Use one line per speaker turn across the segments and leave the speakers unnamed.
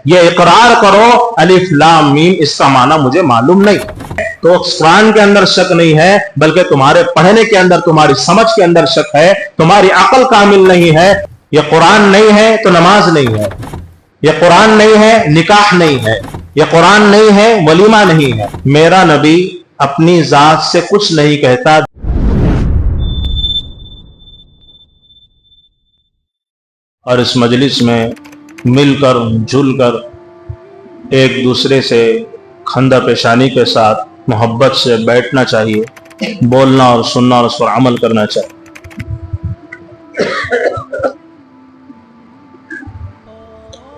یہ اقرار کرو الف لام میم اس کا معنی مجھے معلوم نہیں. تو قرآن کے اندر شک نہیں ہے، بلکہ تمہارے پڑھنے کے اندر، تمہاری سمجھ کے اندر شک ہے، تمہاری عقل کامل نہیں ہے. یہ قرآن نہیں ہے تو نماز نہیں ہے، یہ قرآن نہیں ہے نکاح نہیں ہے، یہ قرآن نہیں ہے ولیمہ نہیں ہے. میرا نبی اپنی ذات سے کچھ نہیں کہتا. اور اس مجلس میں مل کر جل کر ایک دوسرے سے خندہ پیشانی کے ساتھ محبت سے بیٹھنا چاہیے، بولنا اور سننا اور اس پر عمل کرنا چاہیے.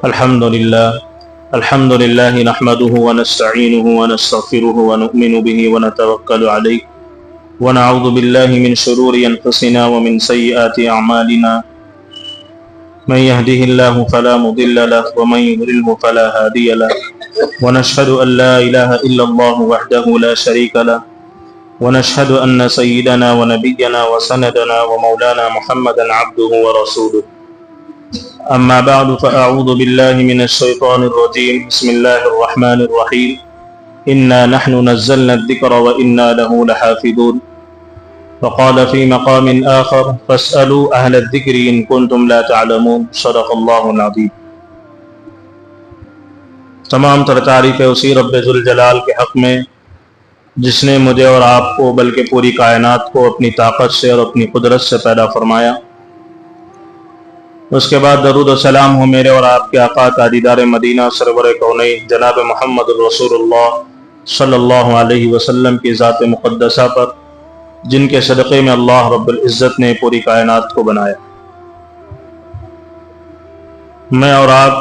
الحمد للہ نحمده ونستعینه ونستغفره ونؤمن به ونتوکل علیہ ونعوذ باللہ من شرور انفسنا ومن سیئات اعمالنا من يهده الله فلا مضل له ومن يضلل فلا هادي له ونشهد أن لا إله إلا الله وحده لا شريك له ونشهد أن سيدنا ونبينا وسندنا ومولانا محمدا عبده ورسوله. أما بعد فأعوذ بالله من الشيطان الرجيم. بسم الله الرحمن الرحيم. إنا نحن نزلنا الذكر وإنا له لحافظون. وقال في مقام آخر فاسألوا أهل الذكر إن كنتم لا تعلمون. صدق الله العظيم. تمام تر تعریف اسی رب ذوالجلال کے حق میں جس نے مجھے اور آپ کو بلکہ پوری کائنات کو اپنی طاقت سے اور اپنی قدرت سے پیدا فرمایا. اس کے بعد درود و سلام ہو میرے اور آپ کے آقا تاجدار مدینہ سرور کونین جناب محمد رسول اللہ صلی اللہ علیہ وسلم کی ذات مقدسہ پر، جن کے صدقے میں اللہ رب العزت نے پوری کائنات کو بنایا. میں اور آپ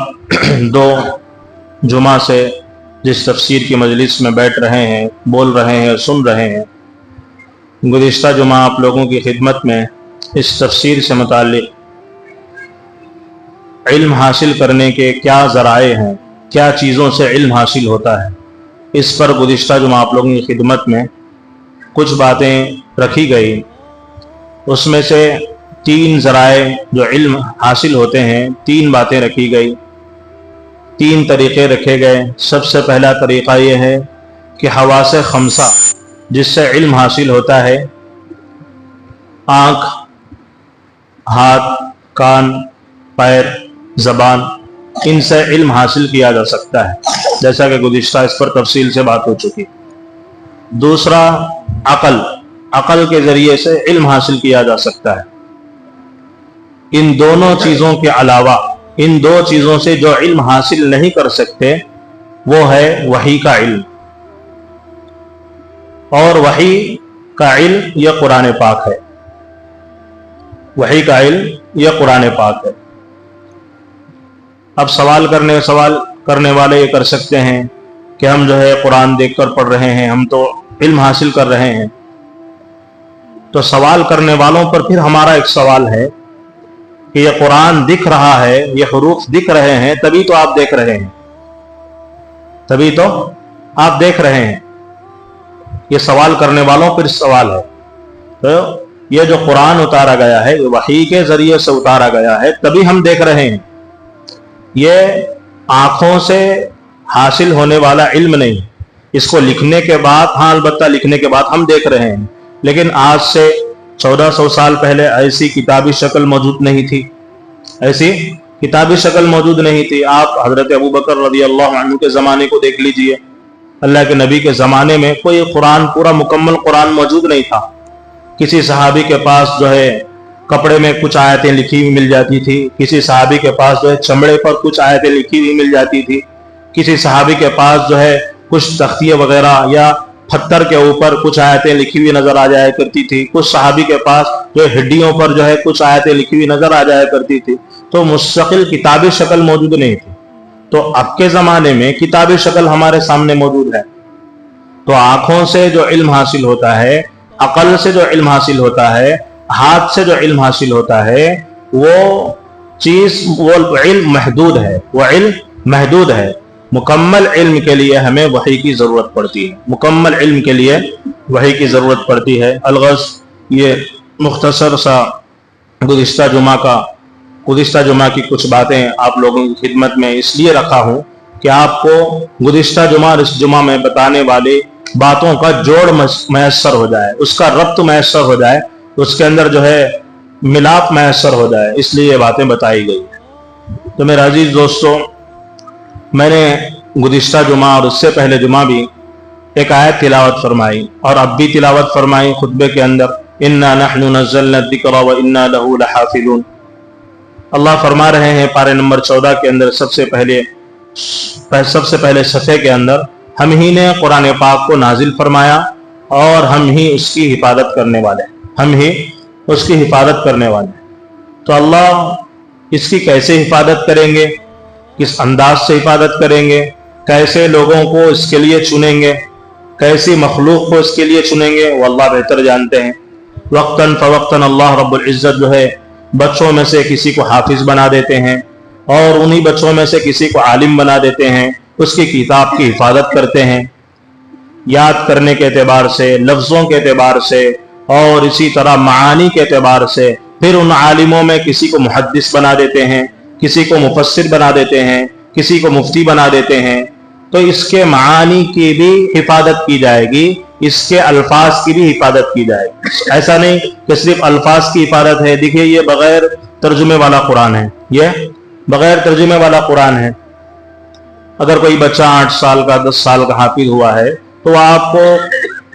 دو جمعہ سے جس تفسیر کی مجلس میں بیٹھ رہے ہیں، بول رہے ہیں، سن رہے ہیں، گزشتہ جمعہ آپ لوگوں کی خدمت میں اس تفسیر سے متعلق علم حاصل کرنے کے کیا ذرائع ہیں، کیا چیزوں سے علم حاصل ہوتا ہے، اس پر گزشتہ جمعہ آپ لوگوں کی خدمت میں کچھ باتیں رکھی گئی. اس میں سے 3 ذرائع جو علم حاصل ہوتے ہیں، 3 باتیں رکھی گئی، 3 طریقے رکھے گئے. سب سے پہلا طریقہ یہ ہے کہ حواس خمسہ جس سے علم حاصل ہوتا ہے، آنکھ، ہاتھ، کان، پیر، زبان، ان سے علم حاصل کیا جا سکتا ہے، جیسا کہ گزشتہ اس پر تفصیل سے بات ہو چکی. دوسرا عقل کے ذریعے سے علم حاصل کیا جا سکتا ہے. ان دونوں چیزوں کے علاوہ، ان 2 چیزوں سے جو علم حاصل نہیں کر سکتے وہ ہے وحی کا علم. اور وحی کا علم یہ قرآن پاک ہے. وحی کا علم یہ قرآن پاک ہے. اب سوال کرنے والے یہ کر سکتے ہیں کہ ہم جو ہے قرآن دیکھ کر پڑھ رہے ہیں، ہم تو علم حاصل کر رہے ہیں. تو سوال کرنے والوں پر پھر ہمارا ایک سوال ہے کہ یہ قرآن دکھ رہا ہے، یہ حروف دکھ رہے ہیں، تبھی تو آپ دیکھ رہے ہیں، تبھی تو آپ دیکھ رہے ہیں. یہ سوال کرنے والوں پر سوال ہے. تو یہ جو قرآن اتارا گیا ہے، یہ وحی کے ذریعے سے اتارا گیا ہے، تبھی ہم دیکھ رہے ہیں. یہ آنکھوں سے حاصل ہونے والا علم نہیں. اس کو لکھنے کے بعد، ہاں البتہ لکھنے کے بعد ہم دیکھ رہے ہیں، لیکن آج سے 1400 سال پہلے ایسی کتابی شکل موجود نہیں تھی. ایسی کتابی شکل موجود نہیں تھی. آپ حضرت ابوبکر رضی اللہ عنہ کے زمانے کو دیکھ لیجئے. اللہ کے نبی کے زمانے میں کوئی قرآن، پورا مکمل قرآن موجود نہیں تھا. کسی صحابی کے پاس جو ہے کپڑے میں کچھ آیتیں لکھی ہوئی مل جاتی تھی، کسی صحابی کے پاس جو ہے چمڑے پر کچھ آیتیں لکھی ہوئی مل جاتی تھی، کسی صحابی کے پاس جو ہے کچھ تختیے وغیرہ یا پتھر کے اوپر کچھ آیتیں لکھی ہوئی نظر آ جایا کرتی تھی، کچھ صحابی کے پاس جو ہڈیوں پر جو ہے کچھ آیتیں لکھی ہوئی نظر آ جایا کرتی تھی. تو مستقل کتابی شکل موجود نہیں تھی. تو اب کے زمانے میں کتابی شکل ہمارے سامنے موجود ہے. تو آنکھوں سے جو علم حاصل ہوتا ہے، عقل سے جو علم حاصل ہوتا ہے، ہاتھ سے جو علم حاصل ہوتا ہے، وہ علم محدود ہے. وہ علم محدود ہے. مکمل علم کے لیے ہمیں وحی کی ضرورت پڑتی ہے. مکمل علم کے لیے وحی کی ضرورت پڑتی ہے. الغرض یہ مختصر سا گزشتہ جمعہ کی کچھ باتیں آپ لوگوں کی خدمت میں اس لیے رکھا ہوں کہ آپ کو गुज़िश्ता जुमा और इस जुमा में बताने वाली बातों का जोड़ मैसर हो जाए, उसका रब्त मैसर हो जाए, उसके अंदर जो है मिलाप मैसर हो जाए, इसलिए ये बातें बताई गई। तो मेरे अजीज दोस्तों, मैंने गुज़िश्ता जुमा और उससे पहले जुमा भी एक आयत तिलावत फरमाई और अब भी तिलावत फरमाई खुतबे के अंदर, इन्ना नहनु नज़्ज़लना ज़िक्रा व इन्ना लहू लहाफ़िज़ून। अल्लाह फरमा रहे हैं पारे नंबर 14 के अंदर, सबसे पहले सफ़े के अंदर, हम ही ने कुरान पाक को नाजिल फरमाया और हम ही उसकी हिफाजत करने वाले, हम ही उसकी हिफाजत करने वाले। तो अल्लाह इसकी कैसे हिफाजत करेंगे, किस अंदाज से हिफाजत करेंगे, कैसे लोगों को इसके लिए चुनेंगे, कैसी मखलूक को इसके लिए चुनेंगे, वो अल्लाह बेहतर जानते हैं। वक्तन फ़वक्तन अल्लाह रब्बुल इज़्ज़त जो है बच्चों में से किसी को हाफिज बना देते हैं और उन्हीं बच्चों में से किसी को आलिम बना देते हैं, उसकी किताब की हिफाजत करते हैं, याद करने के एतबार से, लफ्ज़ों के एतबार से और इसी तरह मानी के एतबार से। फिर उन आलिमों में किसी को मुहद्दिस बना देते हैं, किसी को मुफस्सिर बना देते हैं, किसी को मुफ्ती बना देते हैं। तो इसके मानी की भी हिफाजत की जाएगी, इसके अल्फाज की भी हिफाजत की जाएगी। ऐसा नहीं कि सिर्फ अल्फाज की हिफाजत है। देखिए, ये बगैर तर्जुमे वाला कुरान है, ये बगैर तर्जुमे वाला कुरान है। अगर कोई बच्चा 8 साल का 10 साल का हाफिज हुआ है तो आपको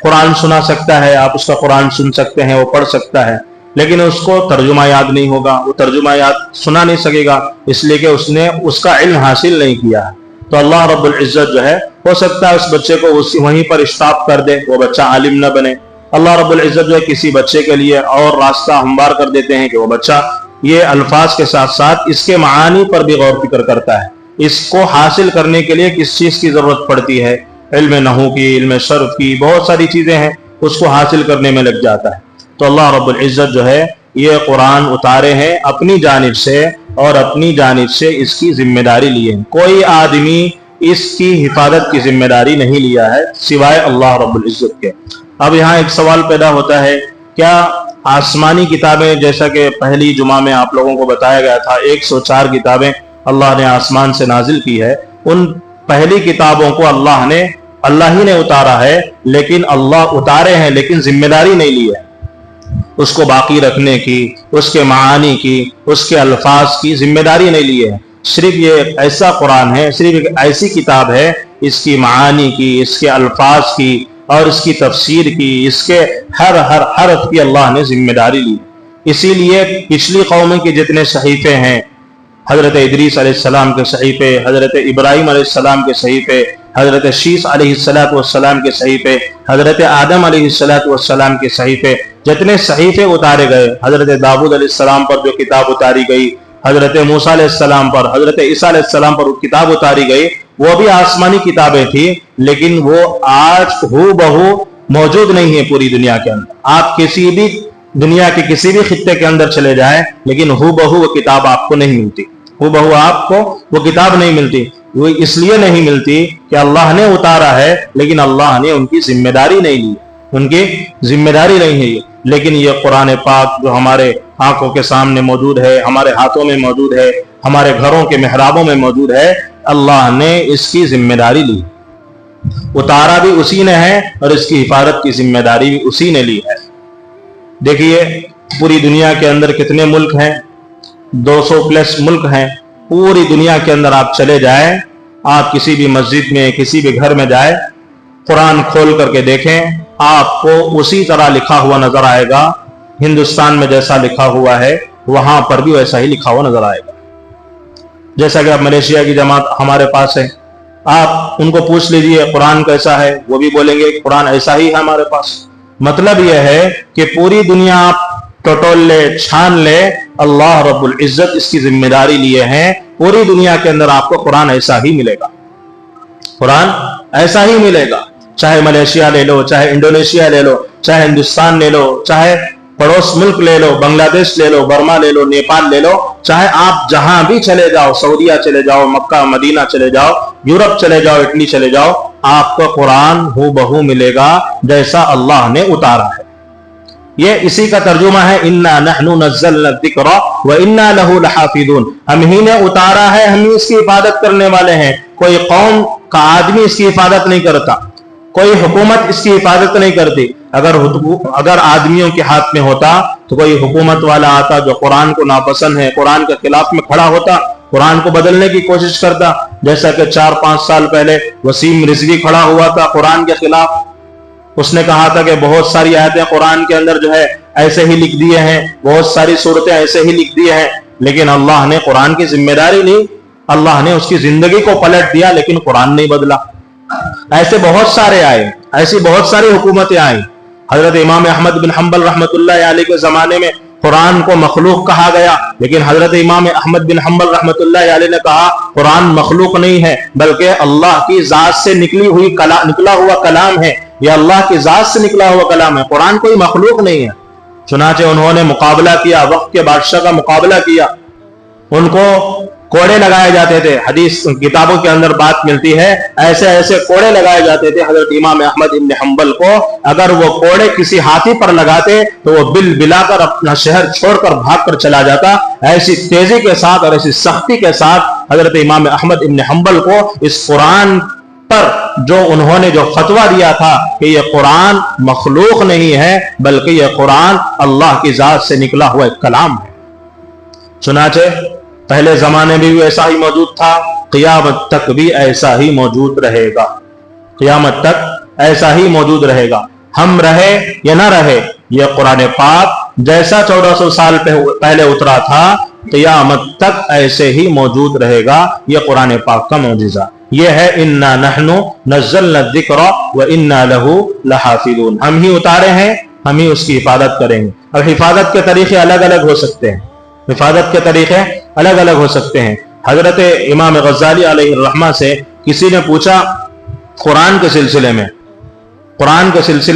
कुरान सुना सकता है, आप उसका कुरान सुन सकते हैं, वो पढ़ सकता है, लेकिन उसको तर्जुमा याद नहीं होगा, वो तर्जुमा याद सुना नहीं सकेगा, इसलिए कि उसने उसका इल्म हासिल नहीं किया है। तो अल्लाह रब्बुल इज़्ज़त जो है, हो सकता है उस बच्चे को वहीं पर स्टॉप कर दे, वो बच्चा आलिम न बने। अल्लाह रब्बुल इज़्ज़त जो है किसी बच्चे के लिए और रास्ता हमवार कर देते हैं कि वो बच्चा ये अल्फाज के साथ साथ इसके मानी पर भी गौर फिक्र करता है। इसको हासिल करने के लिए किस चीज़ की ज़रूरत पड़ती है, इल्म नहू की, इल्म सर्फ की, बहुत सारी चीज़ें हैं, उसको हासिल करने में लग जाता है। तो अल्लाह रब्बुल इज़्ज़त जो है ये कुरान उतारे हैं अपनी जानिब से और अपनी जानिब से इसकी जिम्मेदारी लिए हैं। कोई आदमी इसकी हिफाजत की जिम्मेदारी नहीं लिया है सिवाय अल्लाह रब्बुल इज़्ज़त के। अब यहाँ एक सवाल पैदा होता है, क्या आसमानी किताबें, जैसा कि पहली जुमा में आप लोगों को बताया गया था 104 किताबें अल्लाह ने आसमान से नाजिल की है, उन पहली किताबों को अल्लाह ही ने उतारा है, लेकिन अल्लाह उतारे हैं लेकिन जिम्मेदारी नहीं ली है उसको बाकी रखने की, उसके मानी की, उसके अल्फाज की जिम्मेदारी नहीं ली है। सिर्फ ये ऐसा कुरान है, सिर्फ एक ऐसी किताब है, इसकी मानी की, इसके अल्फाज की और इसकी तफसीर की, इसके हर हरफ की अल्लाह ने जिम्मेदारी ली। इसीलिए पिछली कौमों के जितने सहीफे हैं, हजरत इदरीस अलैहिस्सलाम के सहीफे, हजरत इब्राहिम अलैहिस्सलाम के सहीफे, हजरत शीस अलैहिस्सलाम के सहीफे, हजरत आदम अलैहिस्सलाम के सहीफे, जितने सहीफे उतारे गए, हजरत दाऊद अलैहिस्सलाम पर जो किताब उतारी गई, हजरत मूसा अलैहिस्सलाम पर, हजरत ईसा अलैहिस्सलाम पर किताब उतारी गई, वो भी आसमानी किताबें थी, लेकिन वो आज हूबहू मौजूद नहीं है पूरी दुनिया के अंदर। आप किसी भी दुनिया के किसी भी खित्ते के अंदर चले जाएं, लेकिन हूबहू वो किताब आपको नहीं मिलती, हूबहू आपको वो किताब नहीं मिलती। वो इसलिए नहीं मिलती कि अल्लाह ने उतारा है, लेकिन अल्लाह ने उनकी जिम्मेदारी नहीं ली, उनकी जिम्मेदारी नहीं है। लेकिन ये कुरान पाक जो हमारे आंखों के सामने मौजूद है, हमारे हाथों में मौजूद है, हमारे घरों के मेहराबों में मौजूद है, अल्लाह ने इसकी जिम्मेदारी ली, उतारा भी उसी ने है और इसकी हिफाजत की जिम्मेदारी भी उसी ने ली है। देखिए, पूरी दुनिया के अंदर कितने मुल्क हैं, 200+ मुल्क हैं। पूरी दुनिया के अंदर आप चले जाएं, आप किसी भी मस्जिद में, किसी भी घर में जाए, कुरान खोल करके देखें, आपको उसी तरह लिखा हुआ नजर आएगा। हिंदुस्तान में जैसा लिखा हुआ है वहां पर भी वैसा ही लिखा हुआ नजर आएगा। जैसा कि अब मलेशिया की जमात हमारे पास है, आप उनको पूछ लीजिए कुरान कैसा है, वो भी बोलेंगे कुरान ऐसा ही है हमारे पास। मतलब यह है कि पूरी दुनिया आप टटोल ले, छान ले, अल्लाह रब्बुल इज़्ज़त इसकी जिम्मेदारी लिए हैं। पूरी दुनिया के अंदर आपको कुरान ऐसा ही मिलेगा, कुरान ऐसा ही मिलेगा। चाहे मलेशिया ले लो, चाहे इंडोनेशिया ले लो, चाहे हिंदुस्तान ले लो, चाहे पड़ोस मुल्क ले लो, बांग्लादेश ले लो, बर्मा ले लो, नेपाल ले लो, चाहे आप जहां भी चले जाओ, सऊदीया चले जाओ, मक्का मदीना चले जाओ, यूरोप चले जाओ, इटली चले जाओ, आपको कुरान हूबहू मिलेगा जैसा अल्लाह ने उतारा है। یہ اسی کا ترجمہ ہے انا نحن نزلنا الذکر وانا لہ لحافظون، ہم ہی نے اتارا ہے، ہم ہی اس کی حفاظت کرنے والے ہیں۔ کوئی قوم کا آدمی اس کی حفاظت نہیں کرتا، کوئی حکومت اس کی حفاظت نہیں کرتی۔ اگر آدمیوں کے ہاتھ میں ہوتا تو کوئی حکومت والا آتا جو قرآن کو ناپسند ہے، قرآن کے خلاف میں کھڑا ہوتا، قرآن کو بدلنے کی کوشش کرتا، جیسا کہ 4-5 سال پہلے وسیم رضوی کھڑا ہوا تھا قرآن کے خلاف۔ اس نے کہا تھا کہ بہت ساری آیتیں قرآن کے اندر جو ہے ایسے ہی لکھ دیے ہیں، بہت ساری صورتیں ایسے ہی لکھ دیے ہیں، لیکن اللہ نے قرآن کی ذمہ داری لی، اللہ نے اس کی زندگی کو پلٹ دیا، لیکن قرآن نہیں بدلا۔ ایسے بہت سارے آئے، ایسی بہت ساری حکومتیں آئیں۔ حضرت امام احمد بن حنبل رحمۃ اللہ علیہ کے زمانے میں قرآن کو مخلوق کہا گیا، لیکن حضرت امام احمد بن حنبل رحمۃ اللہ علیہ نے کہا قرآن مخلوق نہیں ہے، بلکہ اللہ کی ذات سے نکلا ہوا کلام ہے، یہ اللہ کی ذات سے نکلا ہوا کلام ہے، قرآن کوئی مخلوق نہیں ہے۔ چنانچہ انہوں نے مقابلہ کیا، وقت کے بادشاہ کا مقابلہ کیا، ان کو کوڑے لگائے جاتے تھے، حدیث کتابوں کے اندر بات ملتی ہے ایسے ایسے کوڑے لگائے جاتے تھے حضرت امام احمد بن حنبل کو، اگر وہ کوڑے کسی ہاتھی پر لگاتے تو وہ بل بلا کر اپنا شہر چھوڑ کر بھاگ کر چلا جاتا۔ ایسی تیزی کے ساتھ اور ایسی سختی کے ساتھ حضرت امام احمد بن حنبل کو اس قرآن پر جو انہوں نے جو فتویٰ دیا تھا کہ یہ قرآن مخلوق نہیں ہے بلکہ یہ قرآن اللہ کی ذات سے نکلا ہوا ایک کلام ہے۔ چنانچہ پہلے زمانے میں بھی ایسا ہی موجود تھا، قیامت تک بھی ایسا ہی موجود رہے گا، قیامت تک ایسا ہی موجود رہے گا۔ ہم رہے یا نہ رہے، یہ قرآن پاک جیسا 1400 سال پہلے اترا تھا قیامت تک ایسے ہی موجود رہے گا۔ یہ قرآن پاک کا معجزہ یہ ہے، انا نحن نزلنا الذکر وانا لہ لحافظون، ہم ہی اتارے ہیں، ہم ہی اس کی حفاظت کریں گے۔ اور حفاظت کے طریقے الگ الگ ہو سکتے ہیں، حفاظت کے طریقے الگ الگ ہو سکتے ہیں۔ حضرت امام غزالی علیہ الرحمہ سے کسی نے پوچھا قرآن کے سلسلے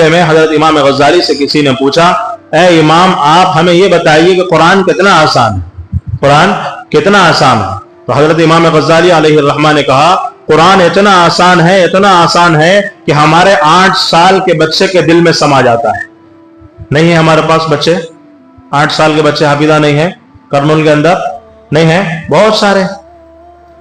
میں حضرت امام غزالی سے کسی نے پوچھا اے امام آپ ہمیں یہ بتائیے کہ قرآن کتنا آسان ہے، قرآن کتنا آسان ہے؟ تو حضرت امام غزالی علیہ الرحمہ نے کہا قرآن اتنا آسان ہے کہ ہمارے 8 سال کے بچے کے دل میں سما جاتا ہے۔ نہیں ہے ہمارے پاس بچے، 8 سال کے بچے حافظہ نہیں ہیں کرنول کے اندر، نہیں ہیں، بہت سارے۔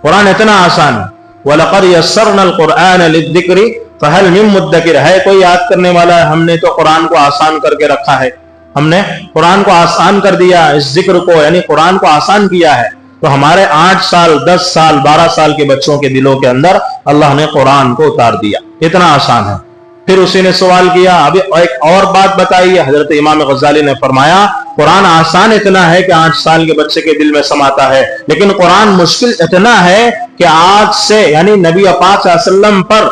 قرآن اتنا آسان ہے، وَلَقَدْ يَسَّرْنَا الْقُرْآنَ لِلذِّكْرِ فَهَلْ مِن مُدَّكِرٍ، ہے کوئی یاد کرنے والا ہے؟ ہم نے تو قرآن کو آسان کر کے رکھا ہے، ہم نے قرآن کو آسان کر دیا، اس ذکر کو یعنی قرآن کو آسان کیا ہے۔ تو ہمارے 8 سال 10 سال 12 سال کے بچوں کے دلوں کے اندر اللہ نے قرآن کو اتار دیا، اتنا آسان ہے۔ پھر اسی نے سوال کیا ابھی ایک اور بات بتائیے، حضرت امام غزالی نے فرمایا قرآن آسان اتنا ہے کہ 8 سال کے بچے کے دل میں سماتا ہے، لیکن قرآن مشکل اتنا ہے کہ آج سے یعنی نبی پاک صلی اللہ علیہ وسلم پر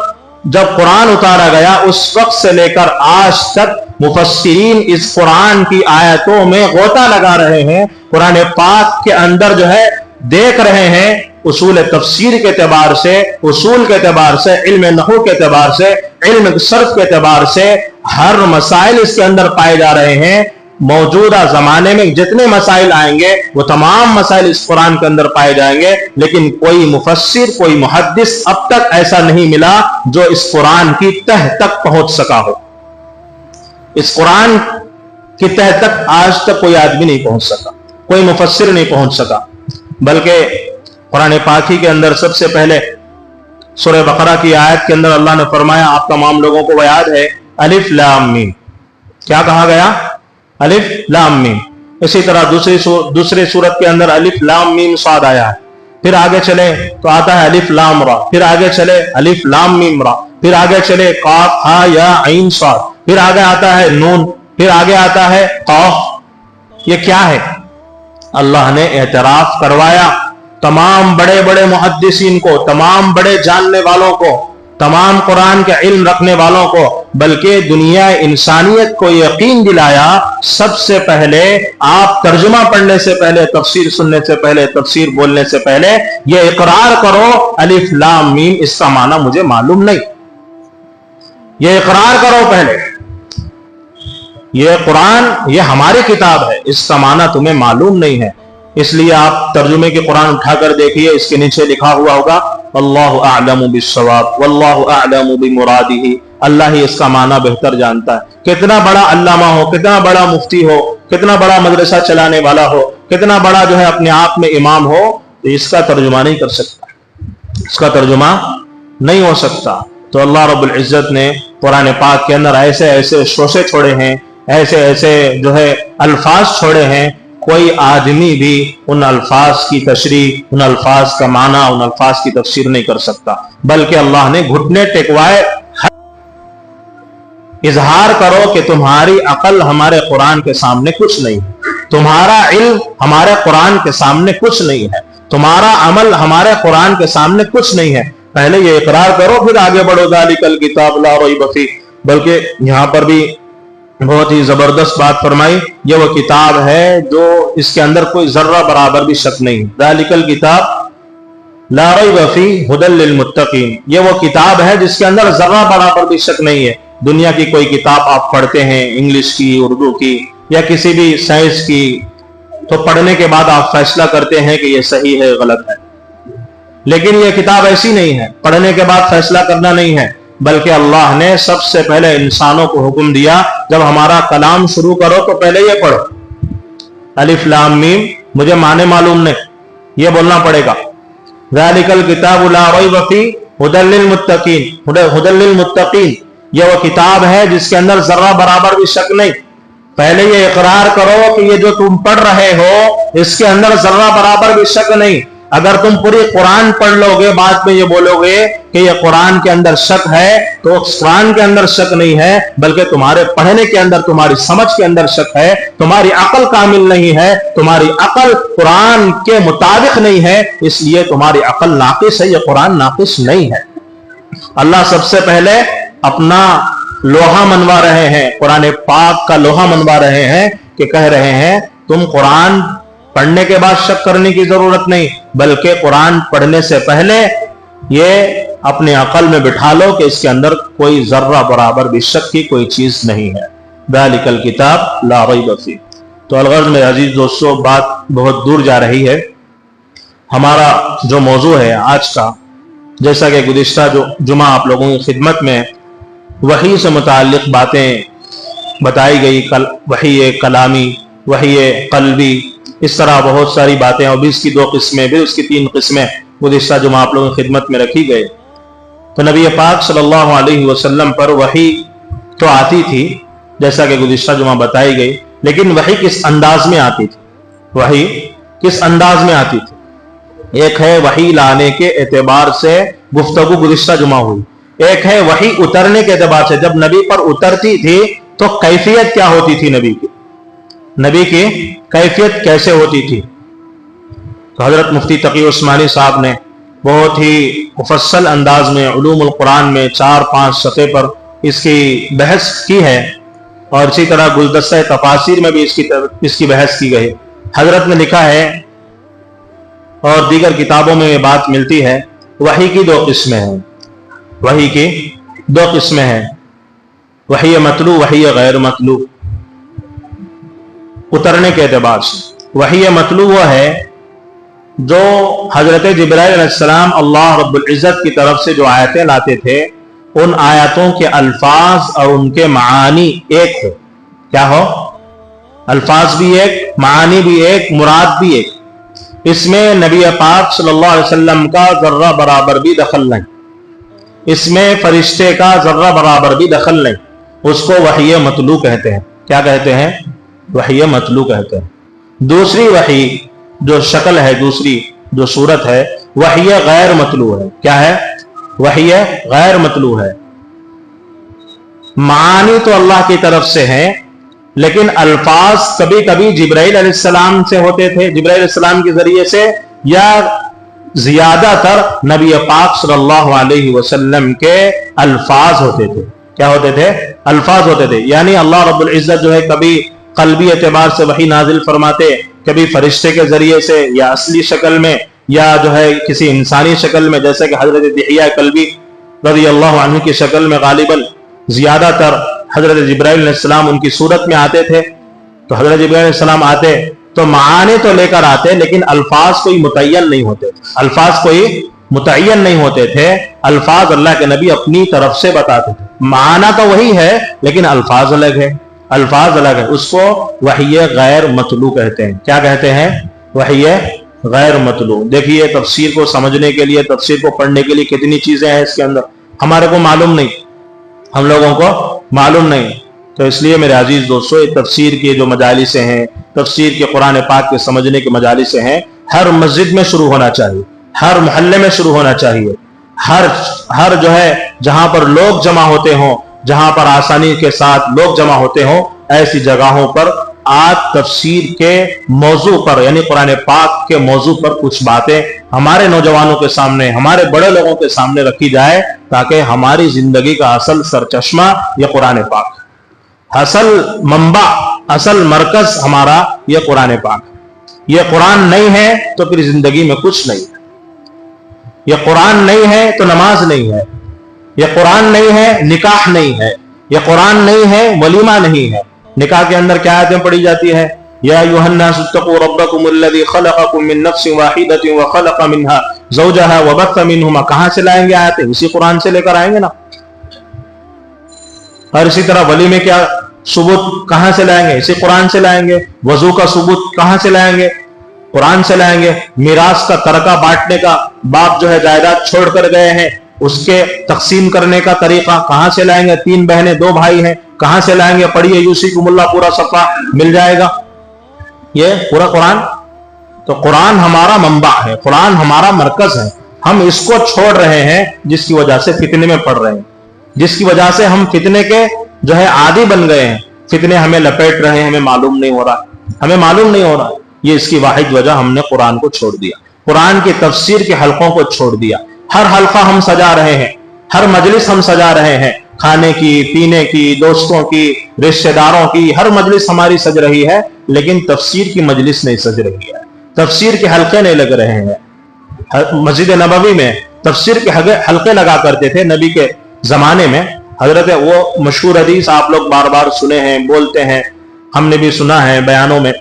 جب قرآن اتارا گیا اس وقت سے لے کر آج تک مفسرین اس قرآن کی آیتوں میں غوطہ لگا رہے ہیں، قرآن پاک کے اندر جو ہے دیکھ رہے ہیں، اصول تفسیر کے اعتبار سے، اصول کے اعتبار سے، علم نحو کے اعتبار سے، علم صرف کے اعتبار سے ہر مسائل اس کے اندر پائے جا رہے ہیں۔ موجودہ زمانے میں جتنے مسائل آئیں گے وہ تمام مسائل اس قرآن کے اندر پائے جائیں گے، لیکن کوئی مفسر کوئی محدث اب تک ایسا نہیں ملا جو اس قرآن کی تہ تک پہنچ سکا ہو۔ اس قرآن کی تہ تک آج تک کوئی آدمی نہیں پہنچ سکا، کوئی مفسر نہیں پہنچ سکا، بلکہ قرآن پاکی کے اندر سب سے پہلے سورہ بقرہ کی آیت کے اندر اللہ نے فرمایا، آپ تمام لوگوں کو یاد ہے، الف لام میم، کیا کہا گیا؟ الف لام میم۔ اسی طرح دوسری سورت کے اندر الف لام میم صاد آیا ہے، پھر آگے چلے تو آتا ہے الف لام را، پھر آگے چلے الف لام میم را، پھر آگے چلے قاف ہا یا عین صاد، پھر آگے آتا ہے نون، پھر آگے آتا ہے قاف۔ یہ کیا ہے؟ اللہ نے اعتراف کروایا تمام بڑے بڑے محدثین کو، تمام بڑے جاننے والوں کو، تمام قرآن کے علم رکھنے والوں کو، بلکہ دنیا انسانیت کو یقین دلایا۔ سب سے پہلے آپ ترجمہ پڑھنے سے پہلے، تفسیر سننے سے پہلے، تفسیر بولنے سے پہلے یہ اقرار کرو الف لام میم اس کا معنی مجھے معلوم نہیں، یہ اقرار کرو پہلے، یہ قرآن یہ ہماری کتاب ہے، اس کا معنی تمہیں معلوم نہیں ہے۔ اس لیے آپ ترجمے کے قرآن اٹھا کر دیکھیے، اس کے نیچے لکھا ہوا ہوگا اللہ اعلم بالصواب واللہ اعلم بمرادہ اللہ ہی اس کا معنی بہتر جانتا ہے. کتنا بڑا علامہ ہو, کتنا بڑا مفتی ہو, کتنا بڑا مدرسہ چلانے والا ہو, کتنا بڑا جو ہے اپنے آپ میں امام ہو, تو اس کا ترجمہ نہیں کر سکتا, اس کا ترجمہ نہیں ہو سکتا. تو اللہ رب العزت نے قرآن پاک کے اندر ایسے ایسے شوشے چھوڑے ہیں, ایسے ایسے جو ہے الفاظ چھوڑے ہیں, کوئی آدمی بھی ان الفاظ کی تشریح, ان الفاظ کا معنی, ان الفاظ کی تفسیر نہیں کر سکتا, بلکہ اللہ نے گھٹنے ٹیکوائے. اظہار کرو کہ تمہاری عقل ہمارے قرآن کے سامنے کچھ نہیں ہے, تمہارا علم ہمارے قرآن کے سامنے کچھ نہیں ہے, تمہارا عمل ہمارے قرآن کے سامنے کچھ نہیں ہے. پہلے یہ اقرار کرو, پھر آگے بڑھو. ذالک الکتاب لا ریب فیہ. بلکہ یہاں پر بھی بہت ہی زبردست بات فرمائی, یہ وہ کتاب ہے جو اس کے اندر کوئی ذرہ برابر بھی شک نہیں. ذالک الکتاب لا ریب فیہ ھدی للمتقین. یہ وہ کتاب ہے جس کے اندر ذرہ برابر بھی شک نہیں ہے. دنیا کی کوئی کتاب آپ پڑھتے ہیں, انگلش کی, اردو کی, یا کسی بھی سائنس کی, تو پڑھنے کے بعد آپ فیصلہ کرتے ہیں کہ یہ صحیح ہے, غلط ہے. لیکن یہ کتاب ایسی نہیں ہے, پڑھنے کے بعد فیصلہ کرنا نہیں ہے, بلکہ اللہ نے سب سے پہلے انسانوں کو حکم دیا, جب ہمارا کلام شروع کرو تو پہلے یہ پڑھو, الف لام میم. مجھے معنی معلوم نہیں, یہ بولنا پڑے گا. ذالک الکتاب لا ریب فیہ ھدی للمتقین. ھدی للمتقین یہ وہ کتاب ہے جس کے اندر ذرہ برابر بھی شک نہیں. پہلے یہ اقرار کرو کہ یہ جو تم پڑھ رہے ہو اس کے اندر ذرہ برابر بھی شک نہیں. اگر تم پوری قرآن پڑھ لو گے, بعد میں یہ بولو گے کہ یہ قرآن کے اندر شک ہے, تو قرآن کے اندر شک نہیں ہے, بلکہ تمہارے پڑھنے کے اندر, تمہاری سمجھ کے اندر شک ہے. تمہاری عقل کامل نہیں ہے, تمہاری عقل قرآن کے مطابق نہیں ہے, اس لیے تمہاری عقل ناقص ہے, یہ قرآن ناقص نہیں ہے. اللہ سب سے پہلے اپنا لوہا منوا رہے ہیں, قرآن پاک کا لوہا منوا رہے ہیں, کہ کہہ رہے ہیں تم قرآن پڑھنے کے بعد شک کرنے کی ضرورت نہیں, بلکہ قرآن پڑھنے سے پہلے یہ اپنے عقل میں بٹھا لو کہ اس کے اندر کوئی ذرہ برابر بھی شک کی کوئی چیز نہیں ہے. ذالک الکتاب لا ریب فیہ. تو الغرض میرے عزیز دوستو, بات بہت دور جا رہی ہے. ہمارا جو موضوع ہے آج کا, جیسا کہ گزشتہ جو جمعہ آپ لوگوں کی خدمت میں وحی سے متعلق باتیں بتائی گئی, وحی کلامی, وحی قلبی, اس طرح بہت ساری باتیں, اور بھی اس کی 2 قسمیں, بھی اس کی 3 قسمیں گزشتہ جمعہ آپ لوگوں کی خدمت میں رکھی گئی. تو نبی پاک صلی اللہ علیہ وسلم پر وحی تو آتی تھی جیسا کہ گزشتہ جمعہ بتائی گئی, لیکن وحی کس انداز میں آتی تھی, وحی کس انداز میں آتی تھی. ایک ہے وحی لانے کے اعتبار سے گفتگو گزشتہ جمعہ ہوئی, ایک ہے وحی اترنے کے اعتبار سے, جب نبی پر اترتی تھی تو کیفیت کیا ہوتی تھی نبی کی, نبی کی کیفیت کیسے ہوتی تھی. تو حضرت مفتی تقی عثمانی صاحب نے بہت ہی مفصل انداز میں علوم القرآن میں 4-5 صفحے پر اس کی بحث کی ہے, اور اسی طرح گلدستہ تفاسیر میں بھی اس کی بحث کی گئی. حضرت نے لکھا ہے, اور دیگر کتابوں میں یہ بات ملتی ہے, وحی کی 2 قسمیں ہیں, وحی کی 2 قسمیں ہیں, وحی مطلوب, وحی غیر مطلوب. اترنے کے اعتبار سے وحی مطلوب وہ ہے جو حضرت جبرائیل علیہ السلام اللہ رب العزت کی طرف سے جو آیتیں لاتے تھے, ان آیاتوں کے الفاظ اور ان کے معانی ایک ہو. کیا ہو؟ الفاظ بھی ایک, معانی بھی ایک, مراد بھی ایک. اس میں نبی پاک صلی اللہ علیہ وسلم کا ذرہ برابر بھی دخل نہیں, اس میں فرشتے کا ذرہ برابر بھی دخل نہیں. اس کو وحی مطلوب کہتے ہیں. کیا کہتے ہیں؟ وحی مطلوب کہتے ہیں. دوسری وحی جو شکل ہے, دوسری جو صورت ہے, وحی غیر مطلوب ہے. کیا ہے؟ وحی غیر مطلوب ہے. معانی تو اللہ کی طرف سے ہیں, لیکن الفاظ کبھی کبھی جبرائیل علیہ السلام سے ہوتے تھے, جبرائیل علیہ السلام کے ذریعے سے, یا زیادہ تر نبی پاک صلی اللہ علیہ وسلم کے الفاظ ہوتے تھے. کیا ہوتے تھے؟ الفاظ ہوتے تھے. یعنی اللہ رب العزت جو ہے کبھی قلبی اعتبار سے وحی نازل فرماتے, کبھی فرشتے کے ذریعے سے, یا اصلی شکل میں, یا جو ہے کسی انسانی شکل میں, جیسے کہ حضرت دحیہ کلبی رضی اللہ عنہ کی شکل میں غالباً زیادہ تر حضرت جبرائیل علیہ السلام ان کی صورت میں آتے تھے. تو حضرت جبرائیل علیہ السلام آتے تو معانی تو لے کر آتے, لیکن الفاظ کوئی متعین نہیں ہوتے, الفاظ کوئی متعین نہیں ہوتے تھے, الفاظ اللہ کے نبی اپنی طرف سے بتاتے تھے. معنی تو وہی ہے لیکن الفاظ الگ ہے, الفاظ الگ ہے. اس کو وحی غیر مطلوع کہتے ہیں. کیا کہتے ہیں؟ وحی غیر مطلوع. دیکھیے تفسیر کو سمجھنے کے لیے, تفسیر کو پڑھنے کے لیے کتنی چیزیں ہیں اس کے اندر, ہمارے کو معلوم نہیں, ہم لوگوں کو معلوم نہیں. تو اس لیے میرے عزیز دوستو, یہ تفسیر کی جو مجالسیں ہیں, تفسیر کے قرآن پاک کے سمجھنے کے مجالسیں ہیں, ہر مسجد میں شروع ہونا چاہیے, ہر محلے میں شروع ہونا چاہیے, ہر جو ہے جہاں پر لوگ جمع ہوتے ہوں, جہاں پر آسانی کے ساتھ لوگ جمع ہوتے ہوں, ایسی جگہوں پر آج تفسیر کے موضوع پر یعنی قرآن پاک کے موضوع پر کچھ باتیں ہمارے نوجوانوں کے سامنے, ہمارے بڑے لوگوں کے سامنے رکھی جائے, تاکہ ہماری زندگی کا اصل سرچشمہ یہ قرآن پاک, اصل منبع, اصل مرکز ہمارا یہ قرآن پاک. یہ قرآن نہیں ہے تو پھر زندگی میں کچھ نہیں ہے. یہ قرآن نہیں ہے تو نماز نہیں ہے, یہ قرآن نہیں ہے نکاح نہیں ہے, یہ قرآن نہیں ہے ولیمہ نہیں ہے. نکاح کے اندر کیا آیتیں پڑھی جاتی ہے؟ یا ایھا الناس اتقوا ربکم الذی خلقکم من نفس واحدۃ وخلق منها زوجها وبث منهما. کہاں سے لائیں گے آیتیں؟ اسی قرآن سے لے کر آئیں گے نا. اور اسی طرح ولیمے کیا ثبوت کہاں سے لائیں گے؟ اسی قرآن سے لائیں گے. وضو کا ثبوت کہاں سے لائیں گے؟ قرآن سے لائیں گے. میراث کا ترکہ بانٹنے کا, باپ جو ہے جائیداد چھوڑ کر گئے ہیں, اس کے تقسیم کرنے کا طریقہ کہاں سے لائیں گے؟ 3 بہنیں 2 بھائی ہیں, کہاں سے لائیں گے؟ پڑھیے یوسیکم اللہ, پورا صفحہ مل جائے گا. یہ پورا قرآن. تو قرآن ہمارا منبع ہے, قرآن ہمارا مرکز ہے. ہم اس کو چھوڑ رہے ہیں جس کی وجہ سے فتنے میں پڑ رہے ہیں, جس کی وجہ سے ہم فتنے کے جو ہے عادی بن گئے ہیں. فتنے ہمیں لپیٹ رہے ہیں, ہمیں معلوم نہیں ہو رہا, ہمیں معلوم نہیں ہو رہا. یہ اس کی واحد وجہ, ہم نے قرآن کو چھوڑ دیا, قرآن کی تفسیر کے حلقوں کو چھوڑ دیا. ہر حلقہ ہم سجا رہے ہیں, ہر مجلس ہم سجا رہے ہیں, کھانے کی, پینے کی, دوستوں کی, رشتہ داروں کی, ہر مجلس ہماری سج رہی ہے, لیکن تفسیر کی مجلس نہیں سج رہی ہے, تفسیر کے حلقے نہیں لگ رہے ہیں. مسجد نبوی میں تفسیر کے حلقے لگا کرتے تھے نبی کے زمانے میں. حضرت وہ مشہور حدیث آپ لوگ بار بار سنے ہیں, بولتے ہیں, ہم نے بھی سنا ہے بیانوں میں.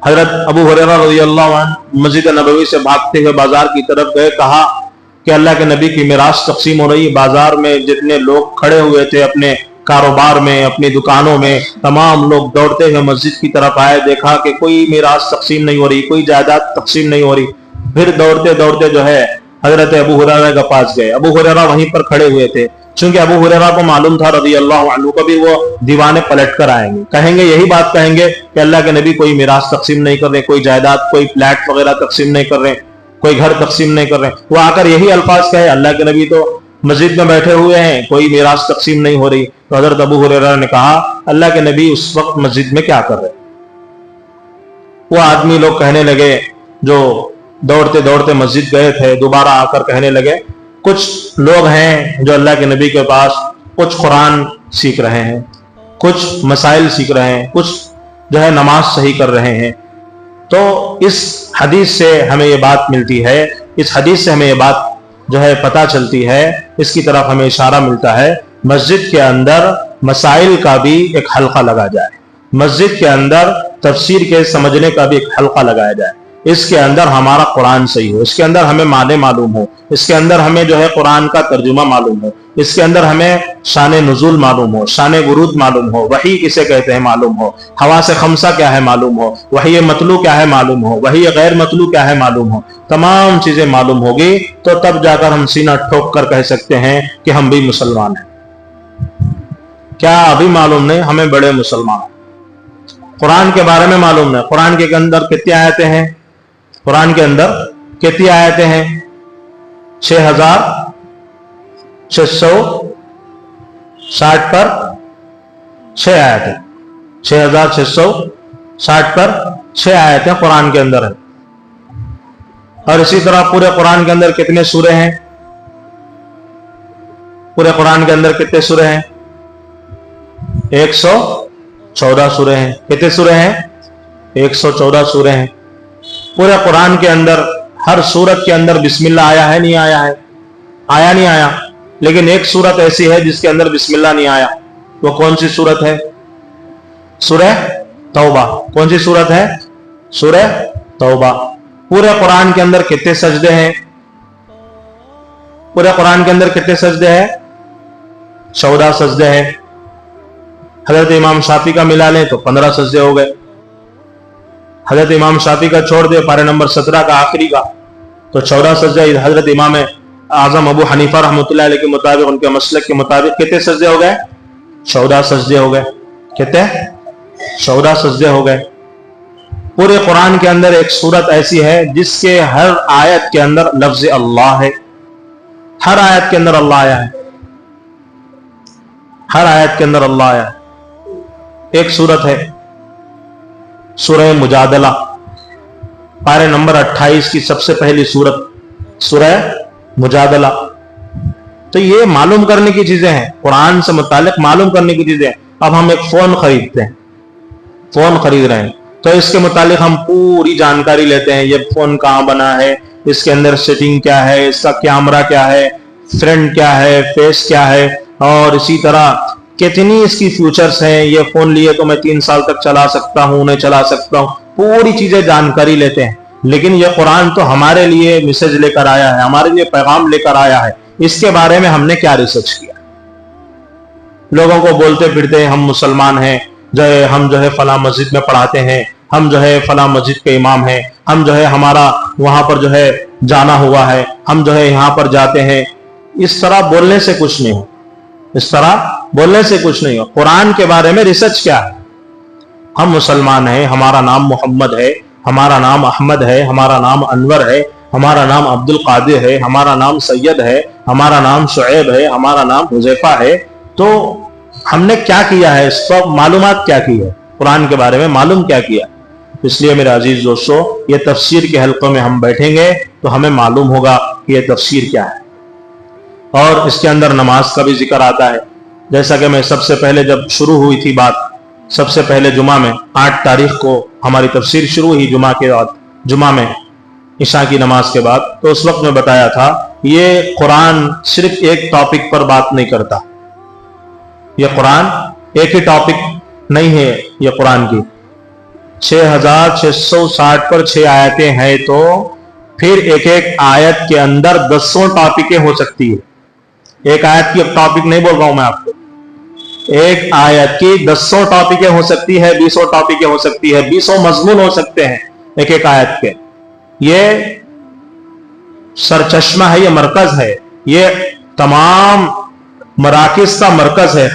حضرت ابو ہریرہ رضی اللہ عنہ مسجد نبوی سے بھاگتے ہوئے بازار کی طرف گئے. کہا کہ اللہ کے نبی کی میراث تقسیم ہو رہی. بازار میں جتنے لوگ کھڑے ہوئے تھے اپنے کاروبار میں, اپنی دکانوں میں, تمام لوگ دوڑتے ہوئے مسجد کی طرف آئے. دیکھا کہ کوئی میراث تقسیم نہیں ہو رہی, کوئی جائیداد تقسیم نہیں ہو رہی. پھر دوڑتے دوڑتے جو ہے حضرت ابو ہریرہ کے پاس گئے. ابو ہریرہ وہیں پر کھڑے ہوئے تھے. چونکہ ابو ہریرہ کو معلوم تھا رضی اللہ عنہ, کبھی وہ دیوانے پلٹ کر آئیں گے, کہیں گے یہی بات کہیں گے کہ اللہ کے نبی کوئی میراث تقسیم نہیں کر رہے, کوئی جائیداد, کوئی فلیٹ وغیرہ تقسیم نہیں کر رہے, کوئی گھر تقسیم نہیں کر رہے. وہ آ کر یہی الفاظ کہے, اللہ کے نبی تو مسجد میں بیٹھے ہوئے ہیں, کوئی میراث تقسیم نہیں ہو رہی. تو حضرت ابو ہریرہ نے کہا اللہ کے نبی اس وقت مسجد میں کیا کر رہے؟ وہ آدمی لوگ کہنے لگے جو دوڑتے دوڑتے مسجد گئے تھے, دوبارہ آ کر کہنے لگے کچھ لوگ ہیں جو اللہ کے نبی کے پاس کچھ قرآن سیکھ رہے ہیں, کچھ مسائل سیکھ رہے ہیں, کچھ جو ہے نماز صحیح کر رہے ہیں. تو اس حدیث سے ہمیں یہ بات ملتی ہے, اس حدیث سے ہمیں یہ بات جو ہے پتہ چلتی ہے, اس کی طرف ہمیں اشارہ ملتا ہے, مسجد کے اندر مسائل کا بھی ایک حلقہ لگا جائے, مسجد کے اندر تفسیر کے سمجھنے کا بھی ایک حلقہ لگایا جائے. اس کے اندر ہمارا قرآن صحیح ہو, اس کے اندر ہمیں معنی معلوم ہو, اس کے اندر ہمیں جو ہے قرآن کا ترجمہ معلوم ہو, اس کے اندر ہمیں شان نزول معلوم ہو, شان ورود معلوم ہو, وحی کسے کہتے ہیں معلوم ہو, حواس خمسہ کیا ہے معلوم ہو, وحی مطلوع کیا ہے معلوم ہو, وحی غیر مطلوع کیا ہے معلوم ہو. تمام چیزیں معلوم ہوگی تو تب جا کر ہم سینہ ٹھوک کر کہہ سکتے ہیں کہ ہم بھی مسلمان ہیں. کیا ابھی معلوم نہیں؟ ہمیں بڑے مسلمان. قرآن کے بارے میں معلوم نہیں. قرآن کے اندر کتنی آیتیں ہیں؟ قرآن کے اندر کتنی آیتیں ہیں؟ 6660 پر 6 آیتیں, 6660 پر 6 آیتیں قرآن کے اندر ہیں. اور اسی طرح پورے قرآن کے اندر کتنے سورے ہیں؟ پورے قرآن کے اندر کتنے سورے ہیں؟ 114 سورے ہیں. کتنے سورے ہیں؟ 114 سورے ہیں. پورے قرآن کے اندر ہر سورت کے اندر بسم اللہ آیا ہے نہیں آیا ہے؟ آیا نہیں آیا. لیکن ایک سورت ایسی ہے جس کے اندر بسم اللہ نہیں آیا. وہ کون سی سورت ہے؟ سورہ توبہ. کون سی سورت ہے؟ سورہ توبہ. پورے قرآن کے اندر کتنے سجدے ہیں؟ पूरे कुरान के अंदर कितने सजदे हैं? 14 सजदे हैं। हजरत इमाम शाफी का मिला लें तो 15 सजदे हो गए। हजरत इमाम शाफी का छोड़ दे, पारे नंबर 17 का आखिरी का, तो 14 सजदे। हजरत इमाम आजम अबू हनीफा रहमतुल्लाह अलैह के मुताबिक, उनके मसलक के मुताबिक कितने सजदे हो गए? 14 सजदे हो गए। कितने? 14 सजदे हो गए। पूरे कुरान के अंदर एक सूरत ऐसी है जिसके हर आयत के अंदर लफ्ज अल्लाह है। हर आयत के अंदर अल्लाह आया है। हर आयत के अंदर अल्लाह आया है। एक सूरत है सूरह मुजादला, पारे नंबर 28 की सबसे पहली सूरत सूरह मुजादला। तो ये मालूम करने की चीजें हैं, कुरान से मुतालिक मालूम करने की चीजें हैं। अब हम एक फोन खरीदते हैं, फोन खरीद रहे हैं, तो इसके मुतालिक हम पूरी जानकारी लेते हैं। ये फोन कहां बना है, इसके अंदर सेटिंग क्या है, इसका कैमरा क्या है, फ्रंट क्या है, फेस क्या है, और इसी तरह कितनी इसकी फीचर्स हैं। ये फोन लिए तो मैं 3 साल तक चला सकता हूं, नहीं चला सकता हूं, पूरी चीजें जानकारी लेते हैं। लेकिन ये कुरान तो हमारे लिए मैसेज लेकर आया है, हमारे लिए पैगाम लेकर आया है। इसके बारे में हमने क्या रिसर्च किया? लोगों को बोलते फिरते हम मुसलमान हैं, हम जो है फला मस्जिद में पढ़ाते हैं, हम जो है फला मस्जिद के इमाम हैं, हम जो है हमारा वहां पर जो है जाना हुआ है, हम जो है यहां पर जाते हैं। इस तरह बोलने से कुछ नहीं हो, इस तरह बोलने से कुछ नहीं हो। कुरान के बारे में रिसर्च क्या है? हम मुसलमान हैं, हमारा नाम मोहम्मद है, हमारा नाम अहमद है, हमारा नाम अनवर है, हमारा नाम अब्दुल कादिर है, हमारा नाम सैयद है, हमारा नाम शुएब है, हमारा नाम हुजैफा है। तो हमने क्या किया है, इस पर मालूमात क्या की है, कुरान के बारे में मालूम क्या किया। इसलिए मेरे अजीज दोस्तों, ये तफसीर के हल्कों में हम बैठेंगे तो हमें मालूम होगा कि ये तफसीर क्या है। और इसके अंदर नमाज का भी जिक्र आता है। जैसा कि मैं सबसे पहले जब शुरू हुई थी बात, सबसे पहले जुमा में 8 तारीख को हमारी तफसीर शुरू हुई, जुमा के बाद, जुमा में इशा की नमाज के बाद, तो उस वक्त मैं बताया था ये कुरान सिर्फ एक टॉपिक पर बात नहीं करता। ये कुरान एक ही टॉपिक नहीं है। ये कुरान की 6660 पर 6 आयतें हैं, तो फिर एक एक आयत के अंदर 10 टॉपिकें हो सकती है। एक आयत की टॉपिक नहीं बोल रहा हूं मैं आपको, एक आयत की 10 टॉपिकें हो सकती है, 20 टॉपिकें हो सकती है, 20 मजमून हो सकते हैं एक एक आयत के। ये सरचश्मा है, ये मरकज है, ये तमाम मराकिज का मरकज है,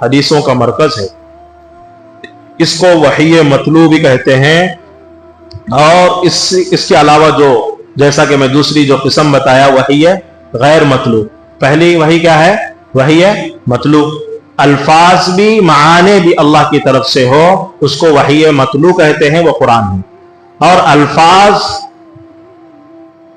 हदीसों का मरकज है। इसको वही मतलू भी कहते हैं। और इसके अलावा जो, जैसा कि मैं दूसरी जो किस्म बताया, वही है गैर मतलू। पहली वही क्या है? वही है मतलू। अल्फाज भी माने भी अल्लाह की तरफ से हो, उसको वही मतलू कहते हैं, वो कुरान है। और अल्फाज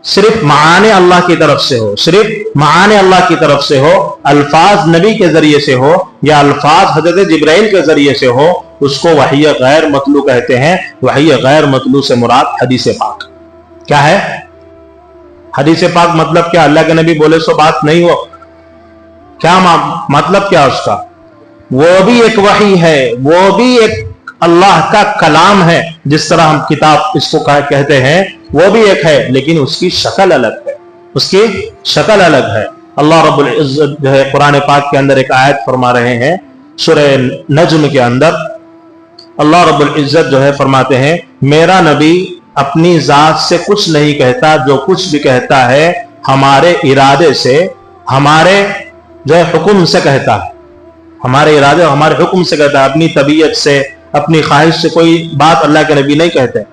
सिर्फ माने अल्लाह की तरफ से हो, सिर्फ माने अल्लाह की तरफ से हो, अल्फाज नबी के जरिए से हो या अल्फाज हजरत जिब्राइल के जरिए से हो, उसको वही गैर मतलू कहते हैं। वही गैर मतलू से मुराद हदीस पाक। क्या है हदीस पाक? मतलब क्या? अल्लाह के नबी बोले सो बात नहीं हो। क्या मतलब क्या उसका? वो भी एक वही है, वो भी एक अल्लाह का कलाम है। जिस तरह हम किताब इसको कहते हैं, वो भी एक है, लेकिन उसकी शक्ल अलग है, उसकी शक्ल अलग है। अल्लाह रब्बुल इज्जत जो है कुरान पाक के अंदर एक आयत फरमा रहे हैं, सूरह नज्म के अंदर अल्लाह रब्बुल इज्जत जो है फरमाते हैं, मेरा नबी अपनी जात से कुछ नहीं कहता, जो कुछ भी कहता है हमारे इरादे से, हमारे जो है हुक्म से कहता है, हमारे इरादे हमारे हुक्म से कहता है। अपनी तबीयत से, अपनी ख्वाहिश से कोई बात अल्लाह के नबी नहीं कहते।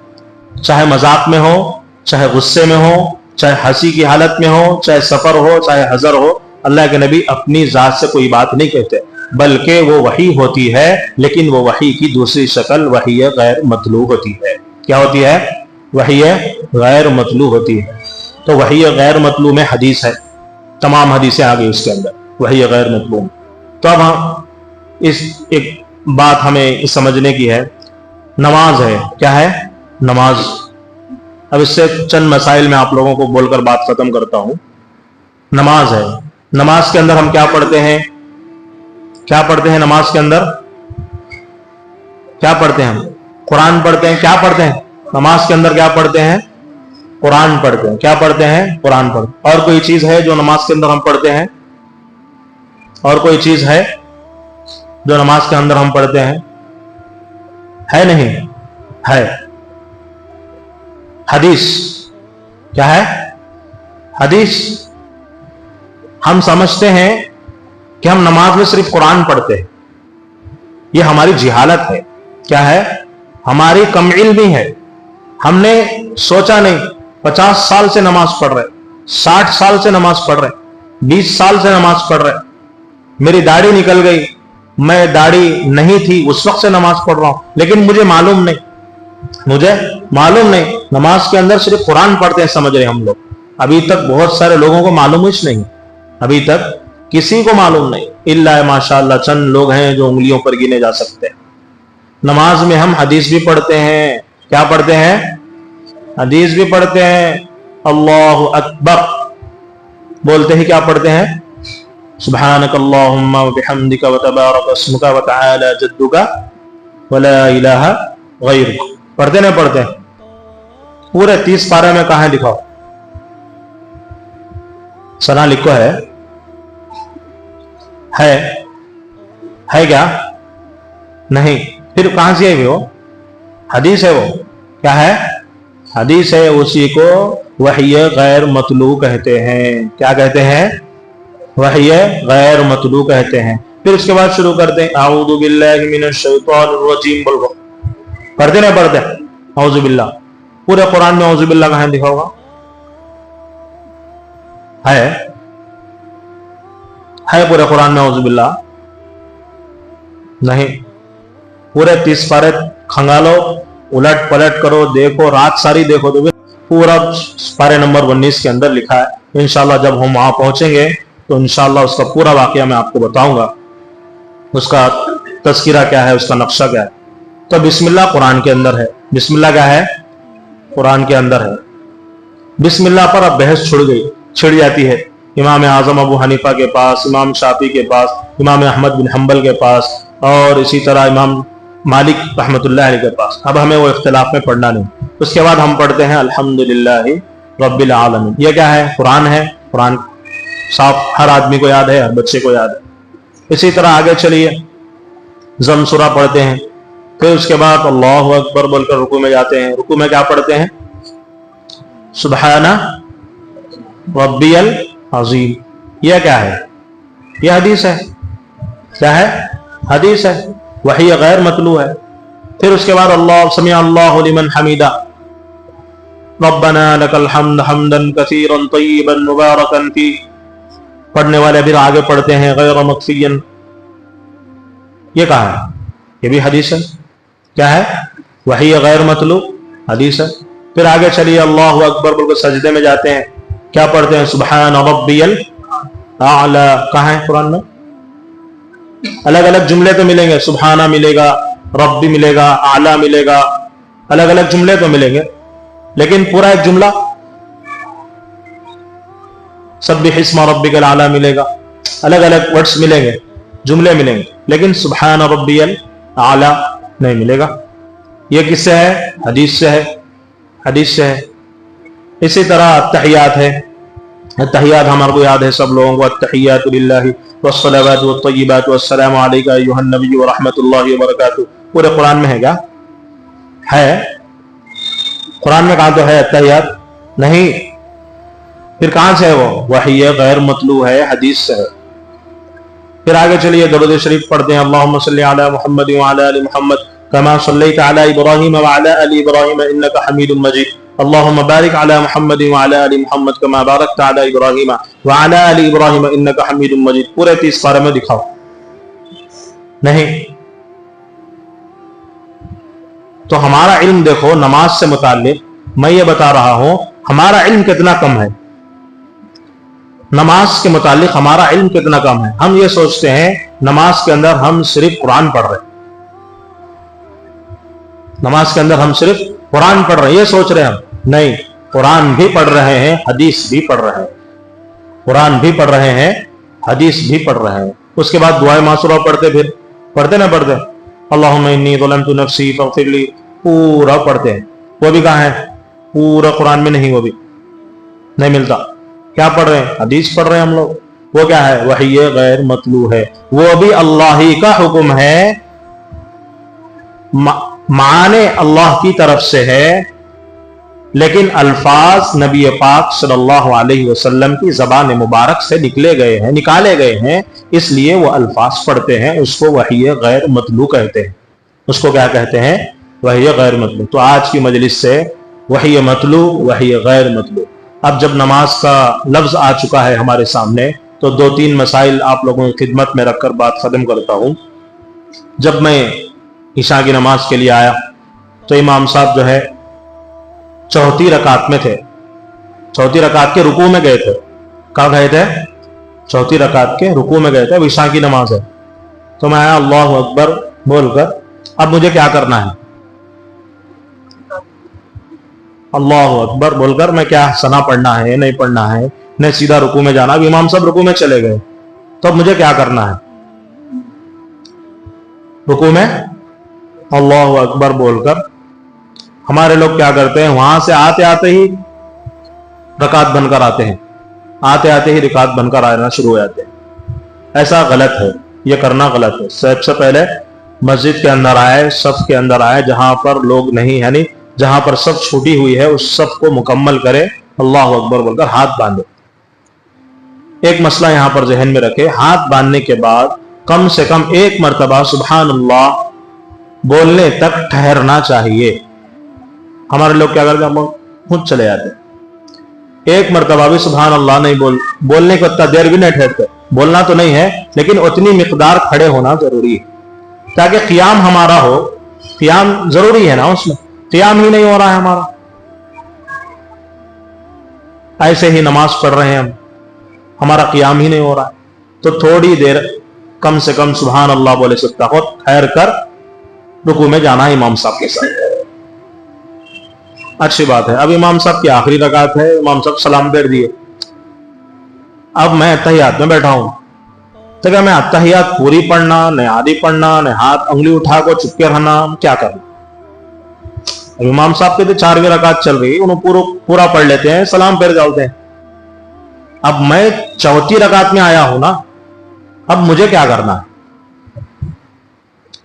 चाहे मजाक में हो, चाहे गुस्से में हो, चाहे हंसी की हालत में हो, चाहे सफर हो, चाहे हजर हो, अल्लाह के नबी अपनी जात से कोई बात नहीं कहते, बल्कि वो वही होती है, लेकिन वो वही की दूसरी शक्ल वही गैर मतलू होती है। क्या होती है? वही गैर मतलू होती है। तो वही गैर मतलू में हदीस है, तमाम हदीसें आ गई उसके अंदर, वही गैर मतलू। तो अब हम इस एक बात हमें समझने की है, नमाज है। क्या है? नमाज। अब इससे चंद मसाइल में आप लोगों को बोलकर बात खत्म करता हूं। नमाज है, नमाज के अंदर हम क्या पढ़ते हैं? क्या पढ़ते हैं नमाज के अंदर? क्या पढ़ते हैं हम? कुरान पढ़ते हैं। क्या पढ़ते हैं नमाज के अंदर? क्या पढ़ते हैं? कुरान पढ़ते हैं। क्या पढ़ते हैं? कुरान पढ़ते हैं। और कोई चीज है जो नमाज के अंदर हम पढ़ते हैं? और कोई चीज है जो नमाज के अंदर हम पढ़ते हैं? है नहीं? है हदीस। क्या है? हदीस। हम समझते हैं कि हम नमाज में सिर्फ कुरान पढ़ते हैं, ये हमारी जिहालत है। क्या है? हमारी कम इल्मी है। हमने सोचा नहीं, 50 साल से नमाज पढ़ रहे, 60 साल से नमाज पढ़ रहे, 20 साल से नमाज पढ़ रहे, मेरी दाढ़ी निकल गई, मैं दाढ़ी नहीं थी उस वक्त से नमाज पढ़ रहा हूं, लेकिन मुझे मालूम नहीं, नमाज के अंदर सिर्फ कुरान पढ़ते हैं समझ रहे हम लोग। अभी तक बहुत सारे लोगों को मालूम ही नहीं, अभी तक किसी को मालूम नहीं, इल्ला माशाअल्लाह चंद लोग हैं जो उंगलियों पर गिने जा सकते हैं। नमाज में हम हदीस भी पढ़ते हैं। क्या पढ़ते हैं? हदीस भी पढ़ते हैं। अल्लाहु अकबर बोलते ही क्या पढ़ते हैं? सुब्हानक अल्लाहुम्मा व बिहम्दिका व तबारक अस्मुका व तआला जद्दुका व ला इलाहा गैरुक। पढ़ते नहीं पढ़ते? पूरे 30 पारे में कहां लिखा? सना लिखो है क्या? नहीं। फिर कहां से है वो? हदीस है वो। क्या है? हदीस है। उसी को वही गैर मतलू कहते हैं। क्या कहते हैं? वही गैर मतलू कहते हैं। फिर उसके बाद शुरू करते हैं आऊज़ु बिल्लाहि मिनश शैतानिर रजीम। बोलो, पढ़ते नहीं पढ़ते? आऊज़ु बिल्लाह। पूरे कुरान में आऊज़ु बिल्लाह कहां लिखा होगा? है पूरे कुरान में आऊज़ु बिल्लाह? नहीं। पूरे 30 पारे खंगालो, उलट पलट करो, देखो, रात सारी देखो तो पूरा पारे नंबर 19 के अंदर लिखा है। इंशाल्लाह जब हम वहां पहुंचेंगे तो इंशाल्लाह उसका पूरा वाकया मैं आपको बताऊंगा, उसका तज़किरा क्या है, उसका नक्शा क्या है। तो बिस्मिल्लाह कुरान के अंदर है। बिस्मिल्लाह क्या है? कुरान के अंदर है। बिस्मिल्लाह पर अब बहस छिड़ जाती है इमाम आजम अबू हनीफा के पास, इमाम शाफी के पास, इमाम अहमद बिन हम्बल के पास, और इसी तरह इमाम मालिक रहमतुल्लाह अलैह के पास। अब हमें वो इख्तिलाफ में पढ़ना नहीं। उसके बाद हम पढ़ते हैं अल्हम्दुलिल्लाहि रब्बिल आलमीन। ये क्या है? कुरान है। कुरान साफ हर आदमी को याद है, हर बच्चे को याद है। इसी तरह आगे चलिए, ज़म सूरा पढ़ते हैं। फिर उसके बाद अल्लाहु अकबर बोलकर रुकू में जाते हैं। रुकू में क्या पढ़ते हैं? सुब्हाना रब्बियल अज़ीम। यह क्या है? यह हदीस है। क्या है? हदीस है। वही गैर मतलू है। फिर उसके बाद अल्लाह समी अल्लाहु लिमन हमीदा रब्बना लकल हम्द हम्दन कसीरन तय्यिबन मुबारकन फी। पढ़ने वाले फिर आगे पढ़ते हैं गैर मक्फियन। ये कहा है? ये भी हदीस है। क्या है? वही गैर मतलू, हदीस है। फिर आगे चलिए, अल्लाहु अकबर बोलकर सजदे में जाते हैं। क्या पढ़ते हैं? सुब्हान रब्बियल आला। कहाँ है कुरान में? अलग अलग जुमले तो मिलेंगे, सुब्हाना मिलेगा, रब्बी मिलेगा, आला मिलेगा, अलग अलग जुमले तो मिलेंगे, लेकिन पूरा एक जुमला सब्बिह इस्मा रब्बिकल आला मिलेगा। अलग अलग वर्ड्स मिलेंगे, जुमले मिलेंगे, लेकिन सुब्हान रब्बियल आला नहीं मिलेगा। ये किससे है? हदीस से है। हदीस से है। इसी तरह अत्तहियात है। अत्तहियात हमारे को याद है सब लोगों को। अत्तहियातु लिल्लाहि वस्सलावातु वत्तय्यिबातु वस्सलामु अलैका अय्युहन नबिय्यु व रहमतुल्लाहि व बरकातुहू। पूरे कुरान में है क्या? है। कुरान में कहा तो है अत्तहियात? नहीं। फिर कहां से है वो? वही गैर मतलू है, हदीस से है। फिर आगे चलिए, दरूद शरीफ पढ़ते हैं। अल्लाहुम्मा सल्ली अला मुहम्मद व अला आलि मुहम्मद कमा सल्लैता अला इब्राहीम व अला आलि इब्राहीम इन्नका हमीदुम मजीद। अल्लाहुम्मा बारिक अला मुहम्मद व अला आलि मुहम्मद कमा बारकता अला इब्राहीम व अला आलि इब्राहीम इन्नका हमीदुम मजीद। पूरे 30 पारे में दिखाओ। नहीं। तो हमारा इल्म देखो नमाज से मुताल्लिक, मैं ये बता रहा हूं हमारा इल्म कितना कम है। नमाज के मुतालिक हमारा इल्म कितना कम है। हम ये सोचते हैं नमाज के अंदर हम सिर्फ कुरान पढ़ रहे हैं, नमाज के अंदर हम सिर्फ कुरान पढ़ रहे हैं, ये सोच रहे हैं हम। नहीं, कुरान भी पढ़ रहे हैं, हदीस भी पढ़ रहे हैं। कुरान भी पढ़ रहे हैं, हदीस भी पढ़ रहे हैं। उसके बाद दुआए मासूरा पढ़ते, फिर पढ़ते ना पढ़ते अल्लाहुम्मा इन्नी ज़लमतु नफ्सी फ़ग़फ़िर ली, पूरा पढ़ते हैं। वो भी कहाँ है? पूरा कुरान में नहीं, वो भी नहीं मिलता। क्या पढ़ रहे हैं? हदीस पढ़ रहे हैं हम लोग। वो क्या है? वही गैर मतलू है, वो भी अल्लाह ही का हुक्म है, माने अल्लाह की तरफ से है, लेकिन अल्फाज नबी पाक सल्लल्लाहु अलैहि वसल्लम की ज़बान मुबारक से निकाले गए हैं, इसलिए वो अल्फाज पढ़ते हैं। उसको वही गैर मतलू कहते हैं। उसको क्या कहते हैं? वही गैर मतलू। तो आज की मजलिस से वही मतलू, वही गैर मतलू। अब जब नमाज का लफ्ज आ चुका है हमारे सामने, तो 2-3 मसाइल आप लोगों की खिदमत में रखकर बात खत्म करता हूं। जब मैं ईशा की नमाज के लिए आया तो इमाम साहब जो है चौथी रकात में थे, चौथी रकात के रुकू में गए थे। कहाँ गए थे? चौथी रकात के रुकू में गए थे। अब ईशा की नमाज है, तो मैं आया अल्लाहु अकबर बोलकर, अब मुझे क्या करना है? अल्लाहु अकबर बोलकर मैं क्या सना पढ़ना है, नहीं पढ़ना है, नहीं सीधा रुकू में जाना? अब इमाम साहब रुकू में चले गए, तो अब मुझे क्या करना है? रुकू में अल्लाहु अकबर बोलकर, हमारे लोग क्या करते हैं, वहां से आते आते ही रकात बनकर आते हैं, आते आते ही रकात बनकर आना शुरू हो जाते हैं। ऐसा गलत है, ये करना गलत है। सबसे पहले मस्जिद के अंदर आए, सफ के अंदर आए, जहां पर लोग नहीं, यानी जहां पर सब छूटी हुई है उस सफ को मुकम्मल करे, अल्लाहु अकबर बोलकर हाथ बांधे। एक मसला यहां पर जहन में रखे, हाथ बांधने के बाद कम से कम एक मरतबा सुभान अल्लाह बोलने तक ठहरना चाहिए। हमारे लोग क्या करते हैं, खुद चले जाते हैं। एक मरतबा भी सुभान अल्लाह नहीं बोलने को इतना देर भी नहीं ठहरते। बोलना तो नहीं है, लेकिन उतनी मिकदार खड़े होना जरूरी है, ताकि क़ियाम हमारा हो। क़ियाम जरूरी है ना, उसमें क़ियाम ही नहीं हो रहा है हमारा। ऐसे ही नमाज पढ़ रहे हैं हम, हमारा क़ियाम ही नहीं हो रहा है, तो थोड़ी देर कम से कम सुभान अल्लाह बोले सकता हो, ठहर कर रुकू में जाना इमाम साहब के साथ। अच्छी बात है। अब इमाम साहब की आखिरी रकात है, इमाम साहब सलाम फेर दिए, अब मैं अत्तहियात में बैठा हूं, तो क्या मैं अत्तहियात पूरी पढ़ना, न आधी पढ़ना, न हाथ उंगली उठा को चुपके रहना, क्या करना? अब इमाम साहब के तो 4वीं रकात चल रही, उन्हें पूरा पढ़ लेते हैं, सलाम फेर जाते हैं। अब मैं चौथी रकात में आया हूं ना, अब मुझे क्या करना है?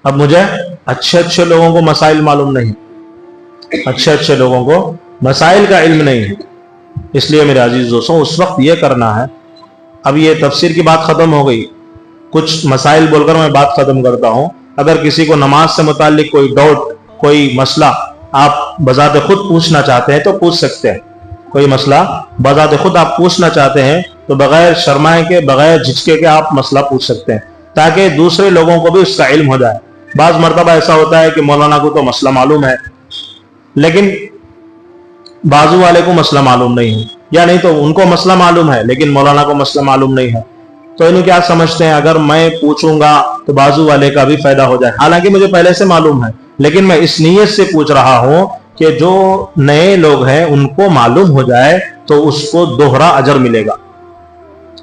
अब मुझे अच्छे लोगों को मसाइल मालूम नहीं, अच्छे लोगों को मसाइल का इल्म नहीं है, इसलिए मेरे अजीज दोस्तों उस वक्त ये करना है। अब ये तफसीर की बात खत्म हो गई, कुछ मसाइल बोलकर मैं बात खत्म करता हूं। अगर किसी को नमाज से मुताल्लिक कोई डाउट, कोई मसला आप बजाते खुद पूछना चाहते हैं तो पूछ सकते हैं। कोई मसला बजाते खुद आप पूछना चाहते हैं तो बगैर शर्माए के, बगैर झिझके के आप मसला पूछ सकते हैं, ताकि दूसरे लोगों को भी उसका इल्म हो जाए। बाज मरतबा ऐसा होता है कि मौलाना को तो मसला मालूम है, लेकिन बाजू वाले को मसला मालूम नहीं है, या नहीं तो उनको मसला मालूम है लेकिन मौलाना को मसला मालूम नहीं है। तो इन्हें क्या समझते हैं, अगर मैं पूछूंगा तो बाजू वाले का भी फायदा हो जाए। हालांकि मुझे पहले से मालूम है, लेकिन मैं इस नीयत से पूछ रहा हूं कि जो नए लोग हैं उनको मालूम हो जाए तो उसको दोहरा अजर मिलेगा,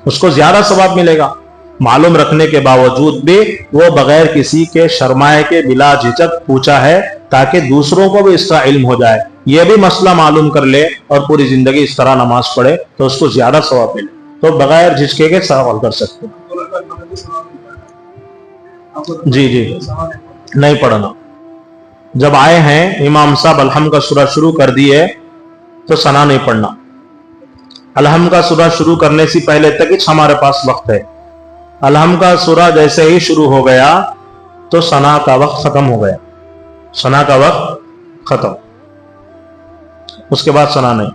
उसको ज्यादा सवाब मिलेगा। मालूम रखने के बावजूद भी वो बगैर किसी के शर्माए के बिला झिझक पूछा है, ताकि दूसरों को भी इसका इल्म हो जाए, ये भी मसला मालूम कर ले और पूरी जिंदगी इस तरह नमाज पढ़े तो उसको ज्यादा सवाब मिले। तो बगैर झिझके के सवाल कर सकते हैं। जी नहीं पढ़ना। जब आए हैं इमाम साहब अलहम का सूरा शुरू कर दिए तो सना नहीं पढ़ना। अलहम का सूरा शुरू करने से पहले तक ही हमारे पास वक्त है। अलहम का सूरा जैसे ही शुरू हो गया तो सना का वक्त खत्म हो गया, सना का वक्त खत्म, उसके बाद सना नहीं।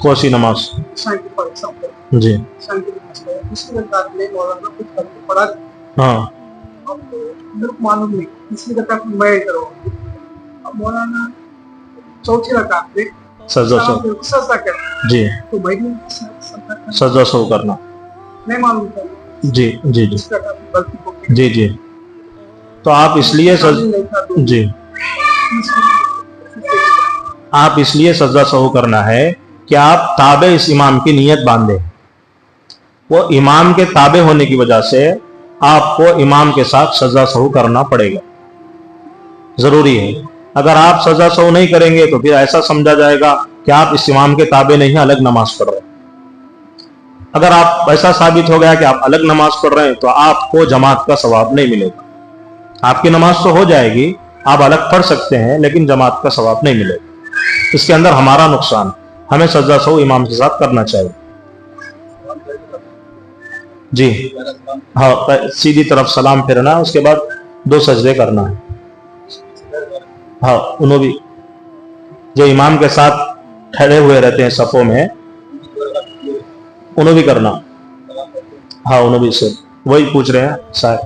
कौन सी नमाज? जी हाँ,
मालूम नहीं, इसलिए मैं करूँगा। मौलाना चौथी रकात में
सजदा जी,
तो मैं
सजदा सो करना
नहीं मालूम था।
जी जी जी जी जी। तो आप इसलिए जी आप इसलिए सजदा सहू करना है कि आप ताबे इस इमाम की नीयत बांधे। वो इमाम के ताबे होने की वजह से आपको इमाम के साथ सजा सहू करना पड़ेगा, जरूरी है। अगर आप सजा सहू नहीं करेंगे तो फिर ऐसा समझा जाएगा कि आप इस इमाम के ताबे नहीं, अलग नमाज पढ़ रहे हैं। अगर आप ऐसा साबित हो गया कि आप अलग नमाज पढ़ रहे हैं तो आपको जमात का सवाब नहीं मिलेगा। आपकी नमाज तो हो जाएगी, आप अलग पढ़ सकते हैं, लेकिन जमात का सवाब नहीं मिलेगा। इसके अंदर हमारा नुकसान, हमें सजा सहू इमाम के साथ करना चाहिए। जी हाँ, सीधी तरफ सलाम फिरना, उसके बाद 2 सजदे करना है। हाँ, उन्हों भी जो इमाम के साथ खड़े हुए रहते हैं सफों में, उन्हों भी करना। हाँ, उन्हों भी से वही पूछ रहे हैं शायद,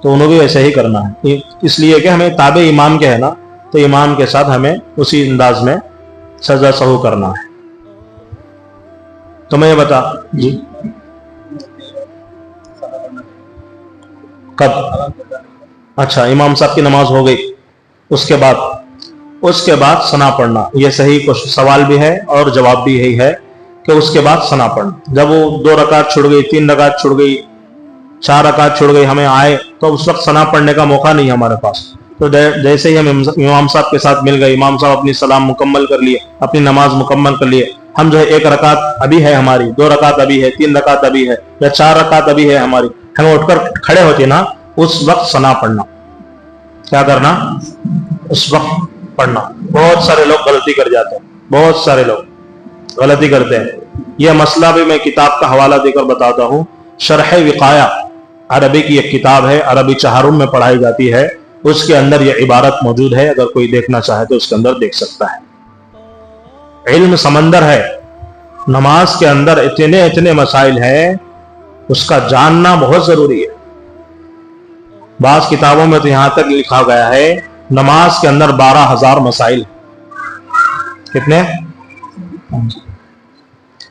तो उन्हों भी वैसे ही करना है। इसलिए कि हमें ताबे इमाम के है ना, तो इमाम के साथ हमें उसी अंदाज में सजा सहू करना है। तो मैं ये बता जी, कब? अच्छा, इमाम साहब की नमाज हो गई, उसके बाद सना पढ़ना, यह सही सवाल भी है और जवाब भी यही है कि उसके बाद सना पढ़ना। जब वो 2 रकात छुड़ गई, 3 रकात छुड़ गई, 4 रकात छुड़ गई, हमें आए तो उस वक्त सना पढ़ने का मौका नहीं हमारे पास। तो जैसे ही हम इमाम साहब के साथ मिल गए, इमाम साहब अपनी सलाम मुकम्मल कर लिए, अपनी नमाज मुकम्मल कर लिए, हम जो है 1 रकात अभी है हमारी, 2 रकात अभी है, 3 रकात अभी है, या 4 रकात अभी है हमारी, हमें उठकर खड़े होते ना, उस वक्त सना पढ़ना। क्या करना? उस वक्त पढ़ना। बहुत सारे लोग गलती कर जाते हैं, बहुत सारे लोग गलती करते हैं। यह मसला भी मैं किताब का हवाला देकर बताता हूँ। शरह विकाया अरबी की एक किताब है, अरबी चहारुम में पढ़ाई जाती है, उसके अंदर यह इबारत मौजूद है। अगर कोई देखना चाहे तो उसके अंदर देख सकता है। इल्म समंदर है, नमाज के अंदर इतने इतने मसाइल हैं, उसका जानना बहुत जरूरी है। बाज किताबों में तो यहां तक लिखा गया है नमाज के अंदर 12,000 मसाइल। कितने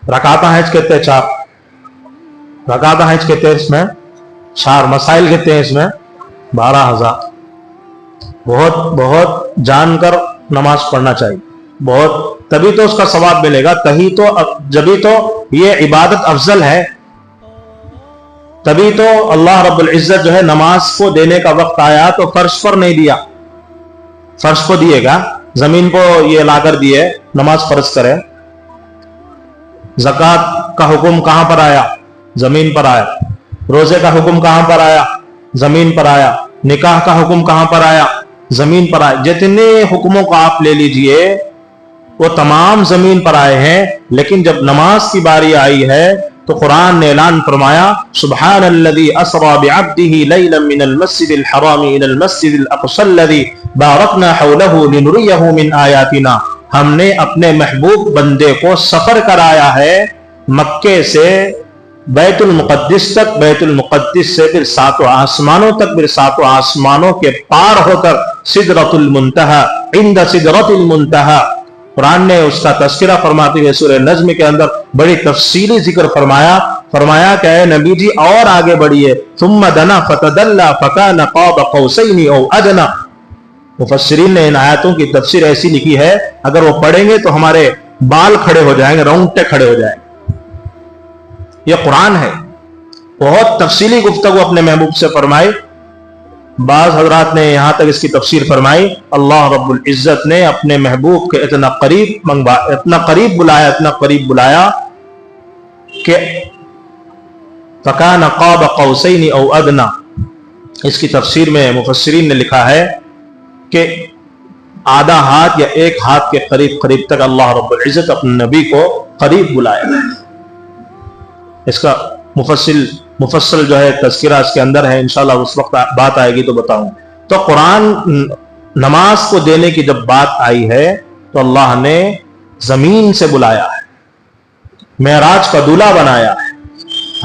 रकाता है कहते हैं? 4 रकाता है कहते हैं, इसमें 4 मसाइल कहते हैं, इसमें 12,000। बहुत बहुत जानकर नमाज पढ़ना चाहिए, बहुत, तभी तो उसका सवाब मिलेगा। जभी तो ये इबादत अफजल है, तभी तो अल्लाह रब्बुल इज्जत जो है नमाज को देने का वक्त आया तो फर्श पर नहीं दिया, फर्श को दिएगा, जमीन को ये लाकर दिए नमाज फर्ज करे। ज़कात का हुक्म कहां पर आया? जमीन पर आया। रोजे का हुक्म कहां पर आया? जमीन पर आया। निकाह का हुक्म कहां पर आया? जमीन पर आया। जितने हुक्मों को आप ले लीजिए वो तमाम जमीन पर आए हैं, लेकिन जब नमाज की बारी आई है तो कुरान ने ऐलान फरमाया, सुब्हानल्लज़ी असरा बिअब्दिही लैलन मिनल मस्जिदिल हरामी इलल मस्जिदिल अक़सल्लज़ी बारकना हौलहू लिनुरियहू मिन आयातिना। हमने अपने महबूब बंदे को सफर कराया है मक्के से बैतुल मुक़द्दिस तक, बैतुल मुक़द्दिस से फिर 7 आसमानों तक, फिर 7 आसमानों के पार होकर सिदरतुल मुंतहा, इंद सिदरतुल मुंतहा। कुरान ने उसका तज़किरा फरमाते हुए सूरह नज्म के अंदर बड़ी तफसीली जिक्र फरमाया कि ऐ नबी जी और आगे बढ़िए, सुम्मा दना फतदल्ला फकाना क़ाब क़ौसैनि औ अदना। मुफस्सिरीन ने इन आयतों की तफसीर ऐसी लिखी है, अगर वो पढ़ेंगे तो हमारे बाल खड़े हो जाएंगे, रोंगटे खड़े हो जाएंगे। यह कुरान है, बहुत तफसीली गुफ्तगू अपने महबूब से फरमाई। बाज हजरात ने यहां तक इसकी तफसीर फरमाई, अल्लाह रब्बुल इज्जत ने अपने महबूब के इतना करीब बुलाया कि फकाना क़ाब क़ौसैनि औ अदना। इसकी तफसीर में मुफस्सिरीन ने लिखा है कि आधा हाथ या 1 हाथ के करीब तक अल्लाह रब्बुल इज्जत अपने नबी को करीब बुलाया। इसका मुफस्सल जो है तज़किरा इसके अंदर है, इंशाल्लाह उस वक्त बात आएगी तो बताऊं। तो कुरान नमाज को देने की जब बात आई है तो अल्लाह ने जमीन से बुलाया है, मेराज का दूल्हा बनाया है,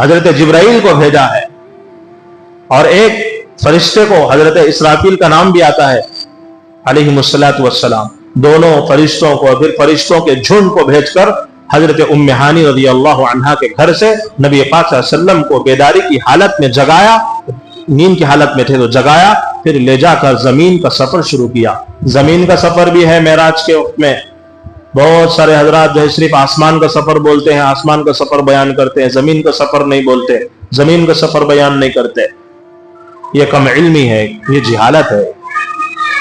हजरत जिब्राइल को भेजा है, और एक फरिश्ते को हजरत इसराफील का नाम भी आता है अलैहिमुस्सलातु वस्सलाम। दोनों फरिश्तों को, फिर फरिश्तों के झुंड को भेजकर हजरत उम्मे हानी रज़ियल्लाहु अन्हा के घर से नबी पाक सल्लल्लाहु अलैहि वसल्लम को बेदारी की हालत में जगाया, नींद की हालत में थे तो जगाया, फिर ले जाकर जमीन का सफर शुरू किया। जमीन का सफर भी है मेराज के वक्त में। बहुत सारे हजरात जो है सिर्फ आसमान का सफर बोलते हैं, आसमान का सफर बयान करते हैं, जमीन का सफर नहीं बोलते, जमीन का सफर बयान नहीं करते। یہ کم علمی ہے، یہ جہالت ہے۔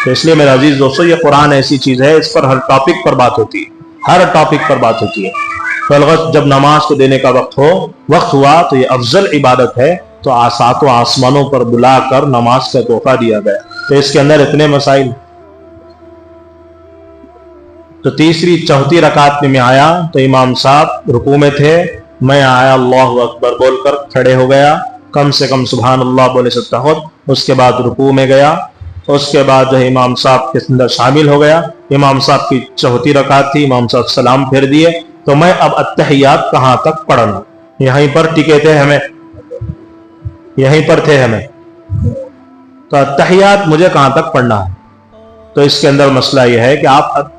تو اس لیے میرے عزیز دوستو، یہ قرآن ایسی چیز ہے، اس پر ہر ٹاپک پر بات ہوتی ہے، ہر ٹاپک پر بات ہوتی ہے۔ تو الغت جب نماز کو دینے کا وقت ہوا تو یہ افضل عبادت ہے، تو ساتوں آسمانوں پر بلا کر نماز کا تحفہ دیا گیا۔ تو اس کے اندر اتنے مسائل۔ تو تیسری چوتھی رکعت میں آیا تو امام صاحب رکوع میں تھے، میں آیا اللہ اکبر بول کر کھڑے ہو گیا، کم سے کم سبحان اللہ بولے تشہد، اس کے بعد رکوع میں گیا، اس کے بعد جو ہے امام صاحب کے اندر شامل ہو گیا۔ امام صاحب کی چوتھی رکعت تھی، امام صاحب سلام پھیر دیے، تو میں اب اتحیات کہاں تک پڑھنا، یہیں پر ٹکے تھے ہمیں، یہیں پر تھے ہمیں، تو اتحیات مجھے کہاں تک پڑھنا ہے؟ تو اس کے اندر مسئلہ یہ ہے کہ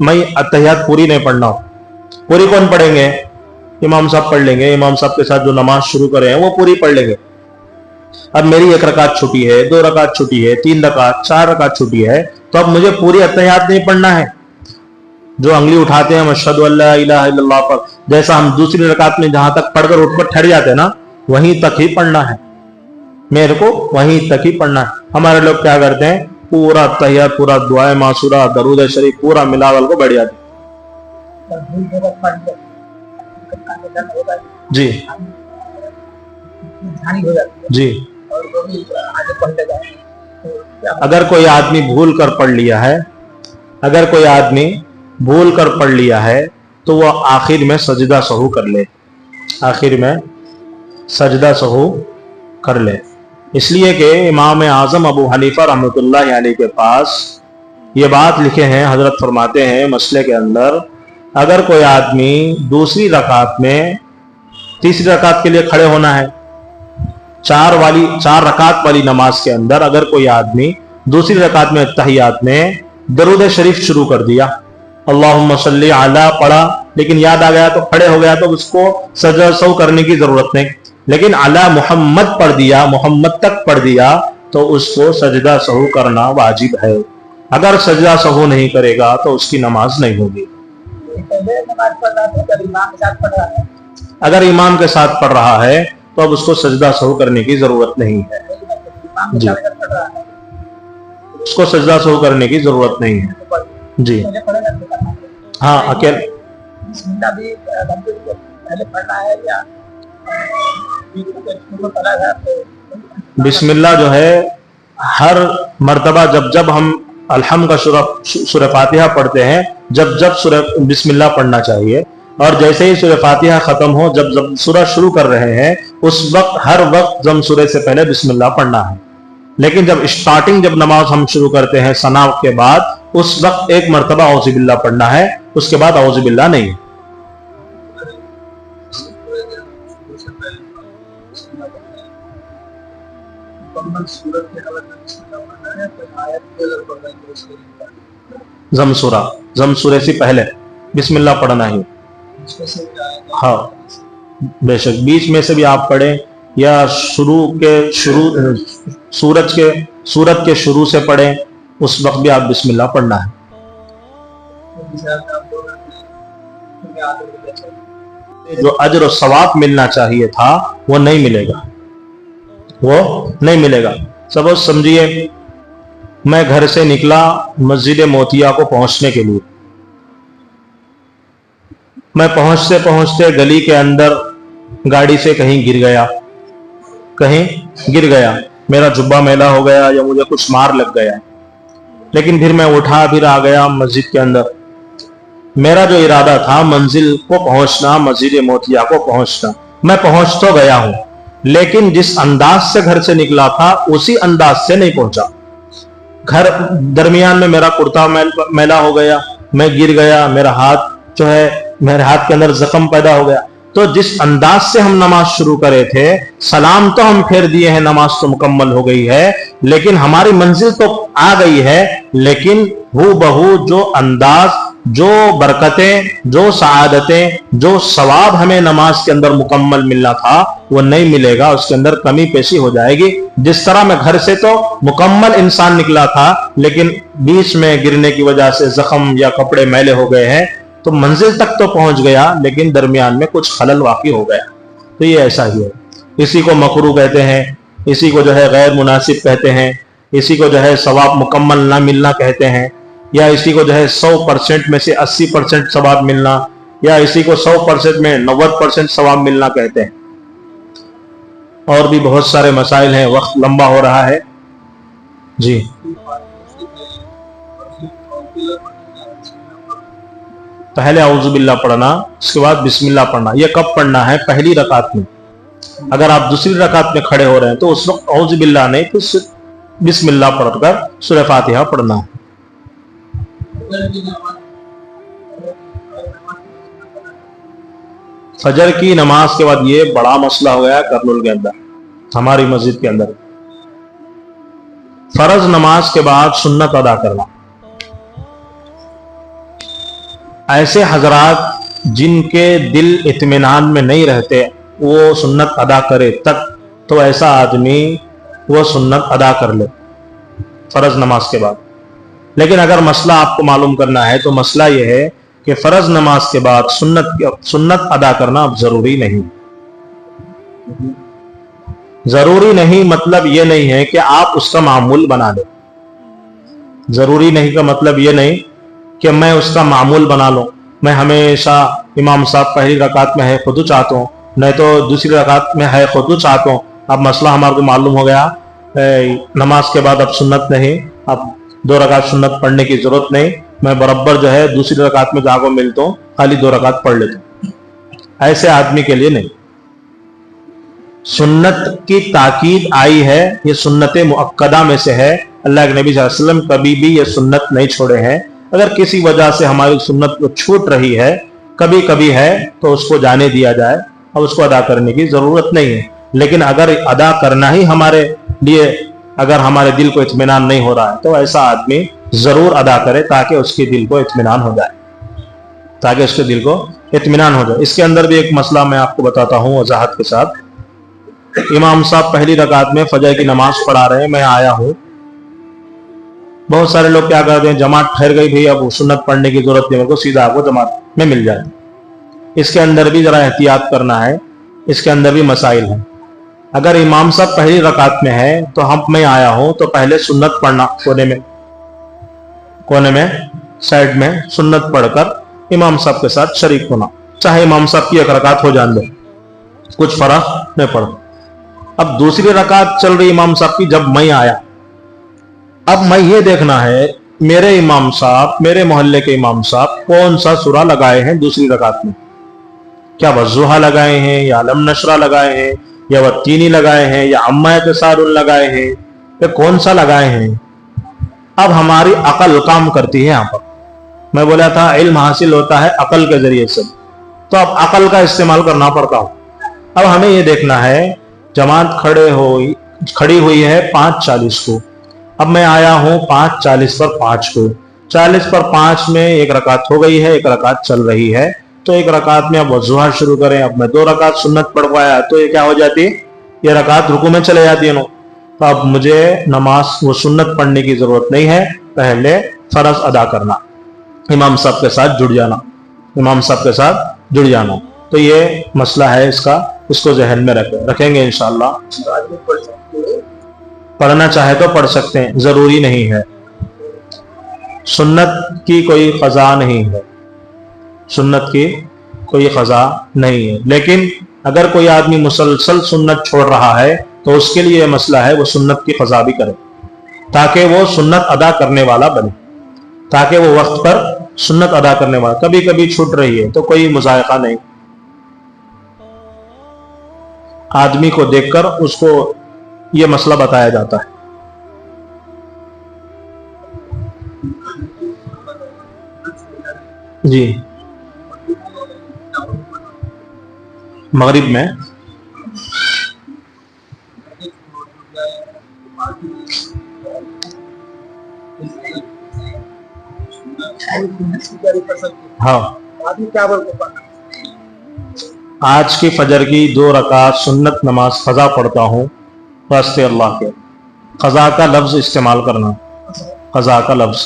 میں اتحیات پوری نہیں پڑھنا ہوں۔ پوری کون پڑھیں گے؟ امام صاحب پڑھ لیں گے، امام صاحب کے ساتھ جو نماز شروع کرے ہیں وہ پوری پڑھ لیں گے۔ اب میری 1 رکعت چھٹی ہے، 2 رکعت چھٹی ہے، 3 رکعت، 4 رکعت چھٹی ہے، تو اب مجھے پوری اتحیات نہیں پڑھنا ہے۔ جو انگلی اٹھاتے ہیں اشہد ان لا الہ الا اللہ پر، جیسا ہم دوسری رکعت میں جہاں تک پڑھ کر اٹھ کر ٹھہر جاتے ہیں نا، وہیں تک ہی پڑھنا ہے، میرے کو وہیں تک ہی پڑھنا ہے۔ ہمارے لوگ کیا کرتے ہیں، پورا تحیات، پورا دعائے معصورہ، درود شریف پورا ملاول کو بیٹھ جاتے جی جی۔ اگر کوئی آدمی بھول کر پڑھ لیا ہے، اگر کوئی آدمی بھول کر پڑھ لیا ہے تو وہ آخر میں سجدہ سہو کر لے، آخر میں سجدہ سہو کر لے۔ اس لیے کہ امام اعظم ابو حنیفہ رحمۃ اللہ علیہ کے پاس یہ بات لکھے ہیں، حضرت فرماتے ہیں مسئلے کے اندر، اگر کوئی آدمی دوسری رکعت میں، تیسری رکعت کے لیے کھڑے ہونا ہے، 4 رکعت والی نماز کے اندر اگر کوئی آدمی دوسری رکعت میں اتحیات میں درود شریف شروع کر دیا، اللہم صلی علی پڑھا، لیکن یاد آ گیا تو کھڑے ہو گیا، تو اس کو سجدہ سہو کرنے کی ضرورت نہیں، لیکن علی محمد پڑھ دیا، محمد تک پڑھ دیا، تو اس کو سجدہ سہو کرنا واجب ہے۔ اگر سجدہ سہو نہیں کرے گا تو اس کی نماز نہیں ہوگی۔ اگر امام کے ساتھ پڑھ رہا ہے تو اب اس کو سجدہ سہو کرنے کی ضرورت نہیں ہے جی، اس کو سجدہ سہو کرنے کی ضرورت نہیں ہے جی۔ ہاں اکیلے بسم اللہ جو ہے ہر مرتبہ جب ہم الحمد کا سورہ فاتحہ پڑھتے ہیں، جب سورہ بسم اللہ پڑھنا چاہیے، اور جیسے ہی سورہ فاتحہ ختم ہو، جب سورہ شروع کر رہے ہیں اس وقت ہر وقت ضم سورہ سے پہلے بسم اللہ پڑھنا ہے۔ لیکن جب نماز ہم شروع کرتے ہیں ثنا کے بعد، اس وقت ایک مرتبہ اعوذ باللہ پڑھنا ہے، اس کے بعد اعوذ باللہ نہیں ہے۔ ضم سورہ سے پہلے بسم اللہ پڑھنا ہی، ہاں بے شک بیچ میں سے بھی آپ پڑھیں، یا سورت کے شروع سے پڑھیں، اس وقت بھی آپ بسم اللہ پڑھنا ہے۔ جو اجر و ثواب ملنا چاہیے تھا وہ نہیں ملے گا، وہ نہیں ملے گا۔ سب سمجھیے، میں گھر سے نکلا مسجد موتیا کو پہنچنے کے لیے، میں پہنچتے پہنچتے گلی کے اندر گاڑی سے کہیں گر گیا، میرا جبہ میلا ہو گیا یا مجھے کچھ مار لگ گیا، لیکن پھر میں اٹھا پھر آ گیا مسجد کے اندر۔ میرا جو ارادہ تھا منزل کو پہنچنا، مسجد موتیا کو پہنچنا، میں پہنچ تو گیا ہوں، لیکن جس انداز سے گھر سے نکلا تھا اسی انداز سے نہیں پہنچا۔ گھر درمیان میں میرا کرتا میلا ہو گیا، میں گر گیا، میرے ہاتھ کے اندر زخم پیدا ہو گیا۔ تو جس انداز سے ہم نماز شروع کرے تھے، سلام تو ہم پھیر دیے ہیں، نماز تو مکمل ہو گئی ہے، لیکن ہماری منزل تو آ گئی ہے، لیکن ہو بہو جو انداز، جو برکتیں، جو سعادتیں، جو ثواب ہمیں نماز کے اندر مکمل ملنا تھا وہ نہیں ملے گا، اس کے اندر کمی پیشی ہو جائے گی۔ جس طرح میں گھر سے تو مکمل انسان نکلا تھا، لیکن بیچ میں گرنے کی وجہ سے زخم یا کپڑے میلے ہو گئے ہیں، تو منزل تک تو پہنچ گیا لیکن درمیان میں کچھ خلل واقع ہو گیا۔ تو یہ ایسا ہی ہے، اسی کو مکروہ کہتے ہیں، इसी को जो है गैर मुनासिब कहते हैं, इसी को जो है सवाब मुकम्मल ना मिलना कहते हैं, या इसी को जो है 100% में से 80% सवाब मिलना, या इसी को 100% में 90% सवाब मिलना कहते हैं। और भी बहुत सारे मसाइल हैं, वक्त लंबा हो रहा है जी। पहले औज़ु बिल्लाह पढ़ना, उसके बाद बिस्मिल्लाह पढ़ना। यह कब पढ़ना है? पहली रकात में। अगर आप दूसरी रकात में खड़े हो रहे हैं तो उस वक्त औज़ु बिल्लाह नहीं, तो बिस्मिल्लाह पढ़कर सूरह फातिहा पढ़ना है। फजर की नमाज के बाद ये बड़ा मसला हो गया करनुल के अंदर, हमारी मस्जिद के अंदर। फर्ज नमाज के बाद सुन्नत अदा करना। ऐसे हजरात जिनके दिल इत्मीनान में नहीं रहते वो सुन्नत अदा करे तक, तो ऐसा आदमी वो सुन्नत अदा कर ले फर्ज नमाज के बाद। लेकिन अगर मसला आपको मालूम करना है तो मसला यह है कि फर्ज नमाज के बाद सुन्नत अदा करना अब जरूरी नहीं। जरूरी नहीं मतलब यह नहीं है कि आप उसका मामूल बना लें। जरूरी नहीं का मतलब यह नहीं कि मैं उसका मामूल बना लूं, मैं हमेशा इमाम साहब पहली रकात में है खुदू चाहता हूँ, नहीं तो दूसरी रकात में है खुदू चाहता हूँ। अब मसला हमारे को मालूम हो गया, नमाज के बाद अब सुन्नत नहीं, अब 2 रकात सुन्नत पढ़ने की जरूरत नहीं, मैं बराबर जो है दूसरी रकात में जागो मिलता हूँ, खाली 2 रकात पढ़ लेता हूँ। ऐसे आदमी के लिए नहीं। सुन्नत की ताकीद आई है, ये सुन्नत मुअक्कदा में से है। अल्लाह के नबी सल्लल्लाहु अलैहि वसल्लम कभी भी ये सुन्नत नहीं छोड़े हैं। अगर किसी वजह से हमारी सुन्नत को छूट रही है, कभी कभी है, तो उसको जाने दिया जाए और उसको अदा करने की जरूरत नहीं है। लेकिन अगर अदा करना ही हमारे लिए, अगर हमारे दिल को इत्मीनान नहीं हो रहा है, तो ऐसा आदमी जरूर अदा करे ताकि उसके दिल को इत्मीनान हो जाए, ताकि उसके दिल को इत्मीनान हो जाए। इसके अंदर भी एक मसला मैं आपको बताता हूँ वजाहत के साथ। इमाम साहब पहली रकात में फजर की नमाज पढ़ा रहे हैं, मैं आया हूँ। बहुत सारे लोग क्या करते हैं, जमात ठहर गई भाई, अब सुन्नत पढ़ने की जरूरत नहीं, मेरे को सीधा आपको जमात में मिल जाए। इसके अंदर भी जरा एहतियात करना है, इसके अंदर भी मसाइल हैं। अगर इमाम साहब पहली रकात में है तो मैं आया हूं तो पहले सुन्नत पढ़ना, कोने में साइड में सुन्नत पढ़कर इमाम साहब के साथ शरीक होना। चाहे इमाम साहब की 1 रकात हो जान दे, कुछ फर्क नहीं पड़ता। अब दूसरी रकात चल रही इमाम साहब की, जब मैं आया, अब मैं ये देखना है मेरे इमाम साहब, मेरे मोहल्ले के इमाम साहब कौन सा सूरा लगाए हैं दूसरी रकात में। क्या वज़ुहा लगाए हैं, या अलम नशरा लगाए हैं, या वत्तीनी लगाए हैं, या अम्मा तसारुल लगाए हैं, या कौन सा लगाए हैं। अब हमारी अकल काम करती है। यहाँ पर मैं बोला था इल्म हासिल होता है अकल के जरिए से, तो अब अकल का इस्तेमाल करना पड़ता हो। अब हमें ये देखना है जमात खड़ी हुई है 5:40 को, अब मैं आया हूँ 5:40 पर 5 को। 40 पर 5 में 1 रकात हो गई है, 1 रकात चल रही है, तो 1 रकात में अब वज़ुहा शुरू करें। अब मैं 2 रकात सुन्नत पढ़ पाया तो ये क्या हो जाती है, ये रकात रुकू में चले जाती है। तो अब मुझे नमाज वो सुन्नत पढ़ने की जरूरत नहीं है, पहले फर्ज अदा करना, इमाम साहब के साथ जुड़ जाना, इमाम साहब के साथ जुड़ जाना। तो ये मसला है इसका, इसको जहन में रखेंगे इंशाअल्लाह। पढ़ना चाहे तो पढ़ सकते हैं, जरूरी नहीं है। सुन्नत की कोई क़ज़ा नहीं है, सुन्नत की कोई क़ज़ा नहीं है। लेकिन अगर कोई आदमी मुसलसल सुन्नत छोड़ रहा है तो उसके लिए मसला है वो सुन्नत की क़ज़ा भी करे, ताकि वो सुन्नत अदा करने वाला बने, ताकि वो वक्त पर सुन्नत अदा करने वाला। कभी कभी छूट रही है तो कोई मुज़ायक़ा नहीं, आदमी को देखकर उसको ये मसला बताया जाता है। जी, मगरिब में हाँ, आज की फजर की 2 रकात सुन्नत नमाज क़ज़ा पढ़ता हूँ वास्ते अल्लाह के। क़ज़ा का लफ्ज़ इस्तेमाल करना, क़ज़ा का लफ्ज़।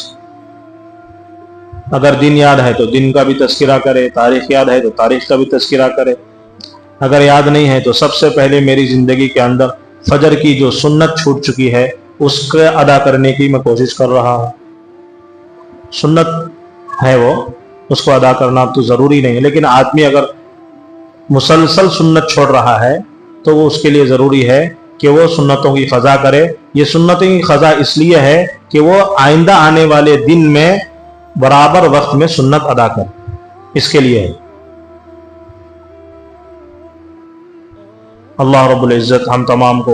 अगर दिन याद है तो दिन का भी तज़किरा करे, तारीख़ याद है तो तारीख़ का भी तज़किरा करे। अगर याद नहीं है तो सबसे पहले मेरी ज़िंदगी के अंदर फजर की जो सुन्नत छूट चुकी है उसके अदा करने की मैं कोशिश कर रहा हूँ। सुन्नत है वो, उसको अदा करना तो ज़रूरी नहीं है, लेकिन आदमी अगर मुसलसल सुन्नत छोड़ रहा है तो वो उसके लिए ज़रूरी है कि वो सुन्नतों की क़ज़ा करे। ये सुन्नतों की क़ज़ा इसलिए है कि वो आइंदा आने वाले दिन में बराबर वक्त में सुन्नत अदा करे, इसके लिए है। अल्लाह रब्बुल इज़्ज़त हम तमाम को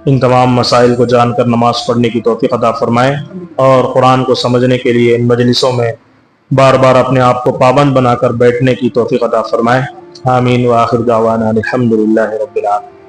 इन तमाम मसाइल को जानकर नमाज पढ़ने की तौफ़ीक़ अता फ़रमाए और कुरान को समझने के लिए इन मजलिसों में बार बार अपने आप को पाबंद बनाकर बैठने की तौफ़ीक़ अता फ़रमाए। आमीन व आखिर दावाना अल्हम्दुलिल्लाहि रब्बिल आलमीन।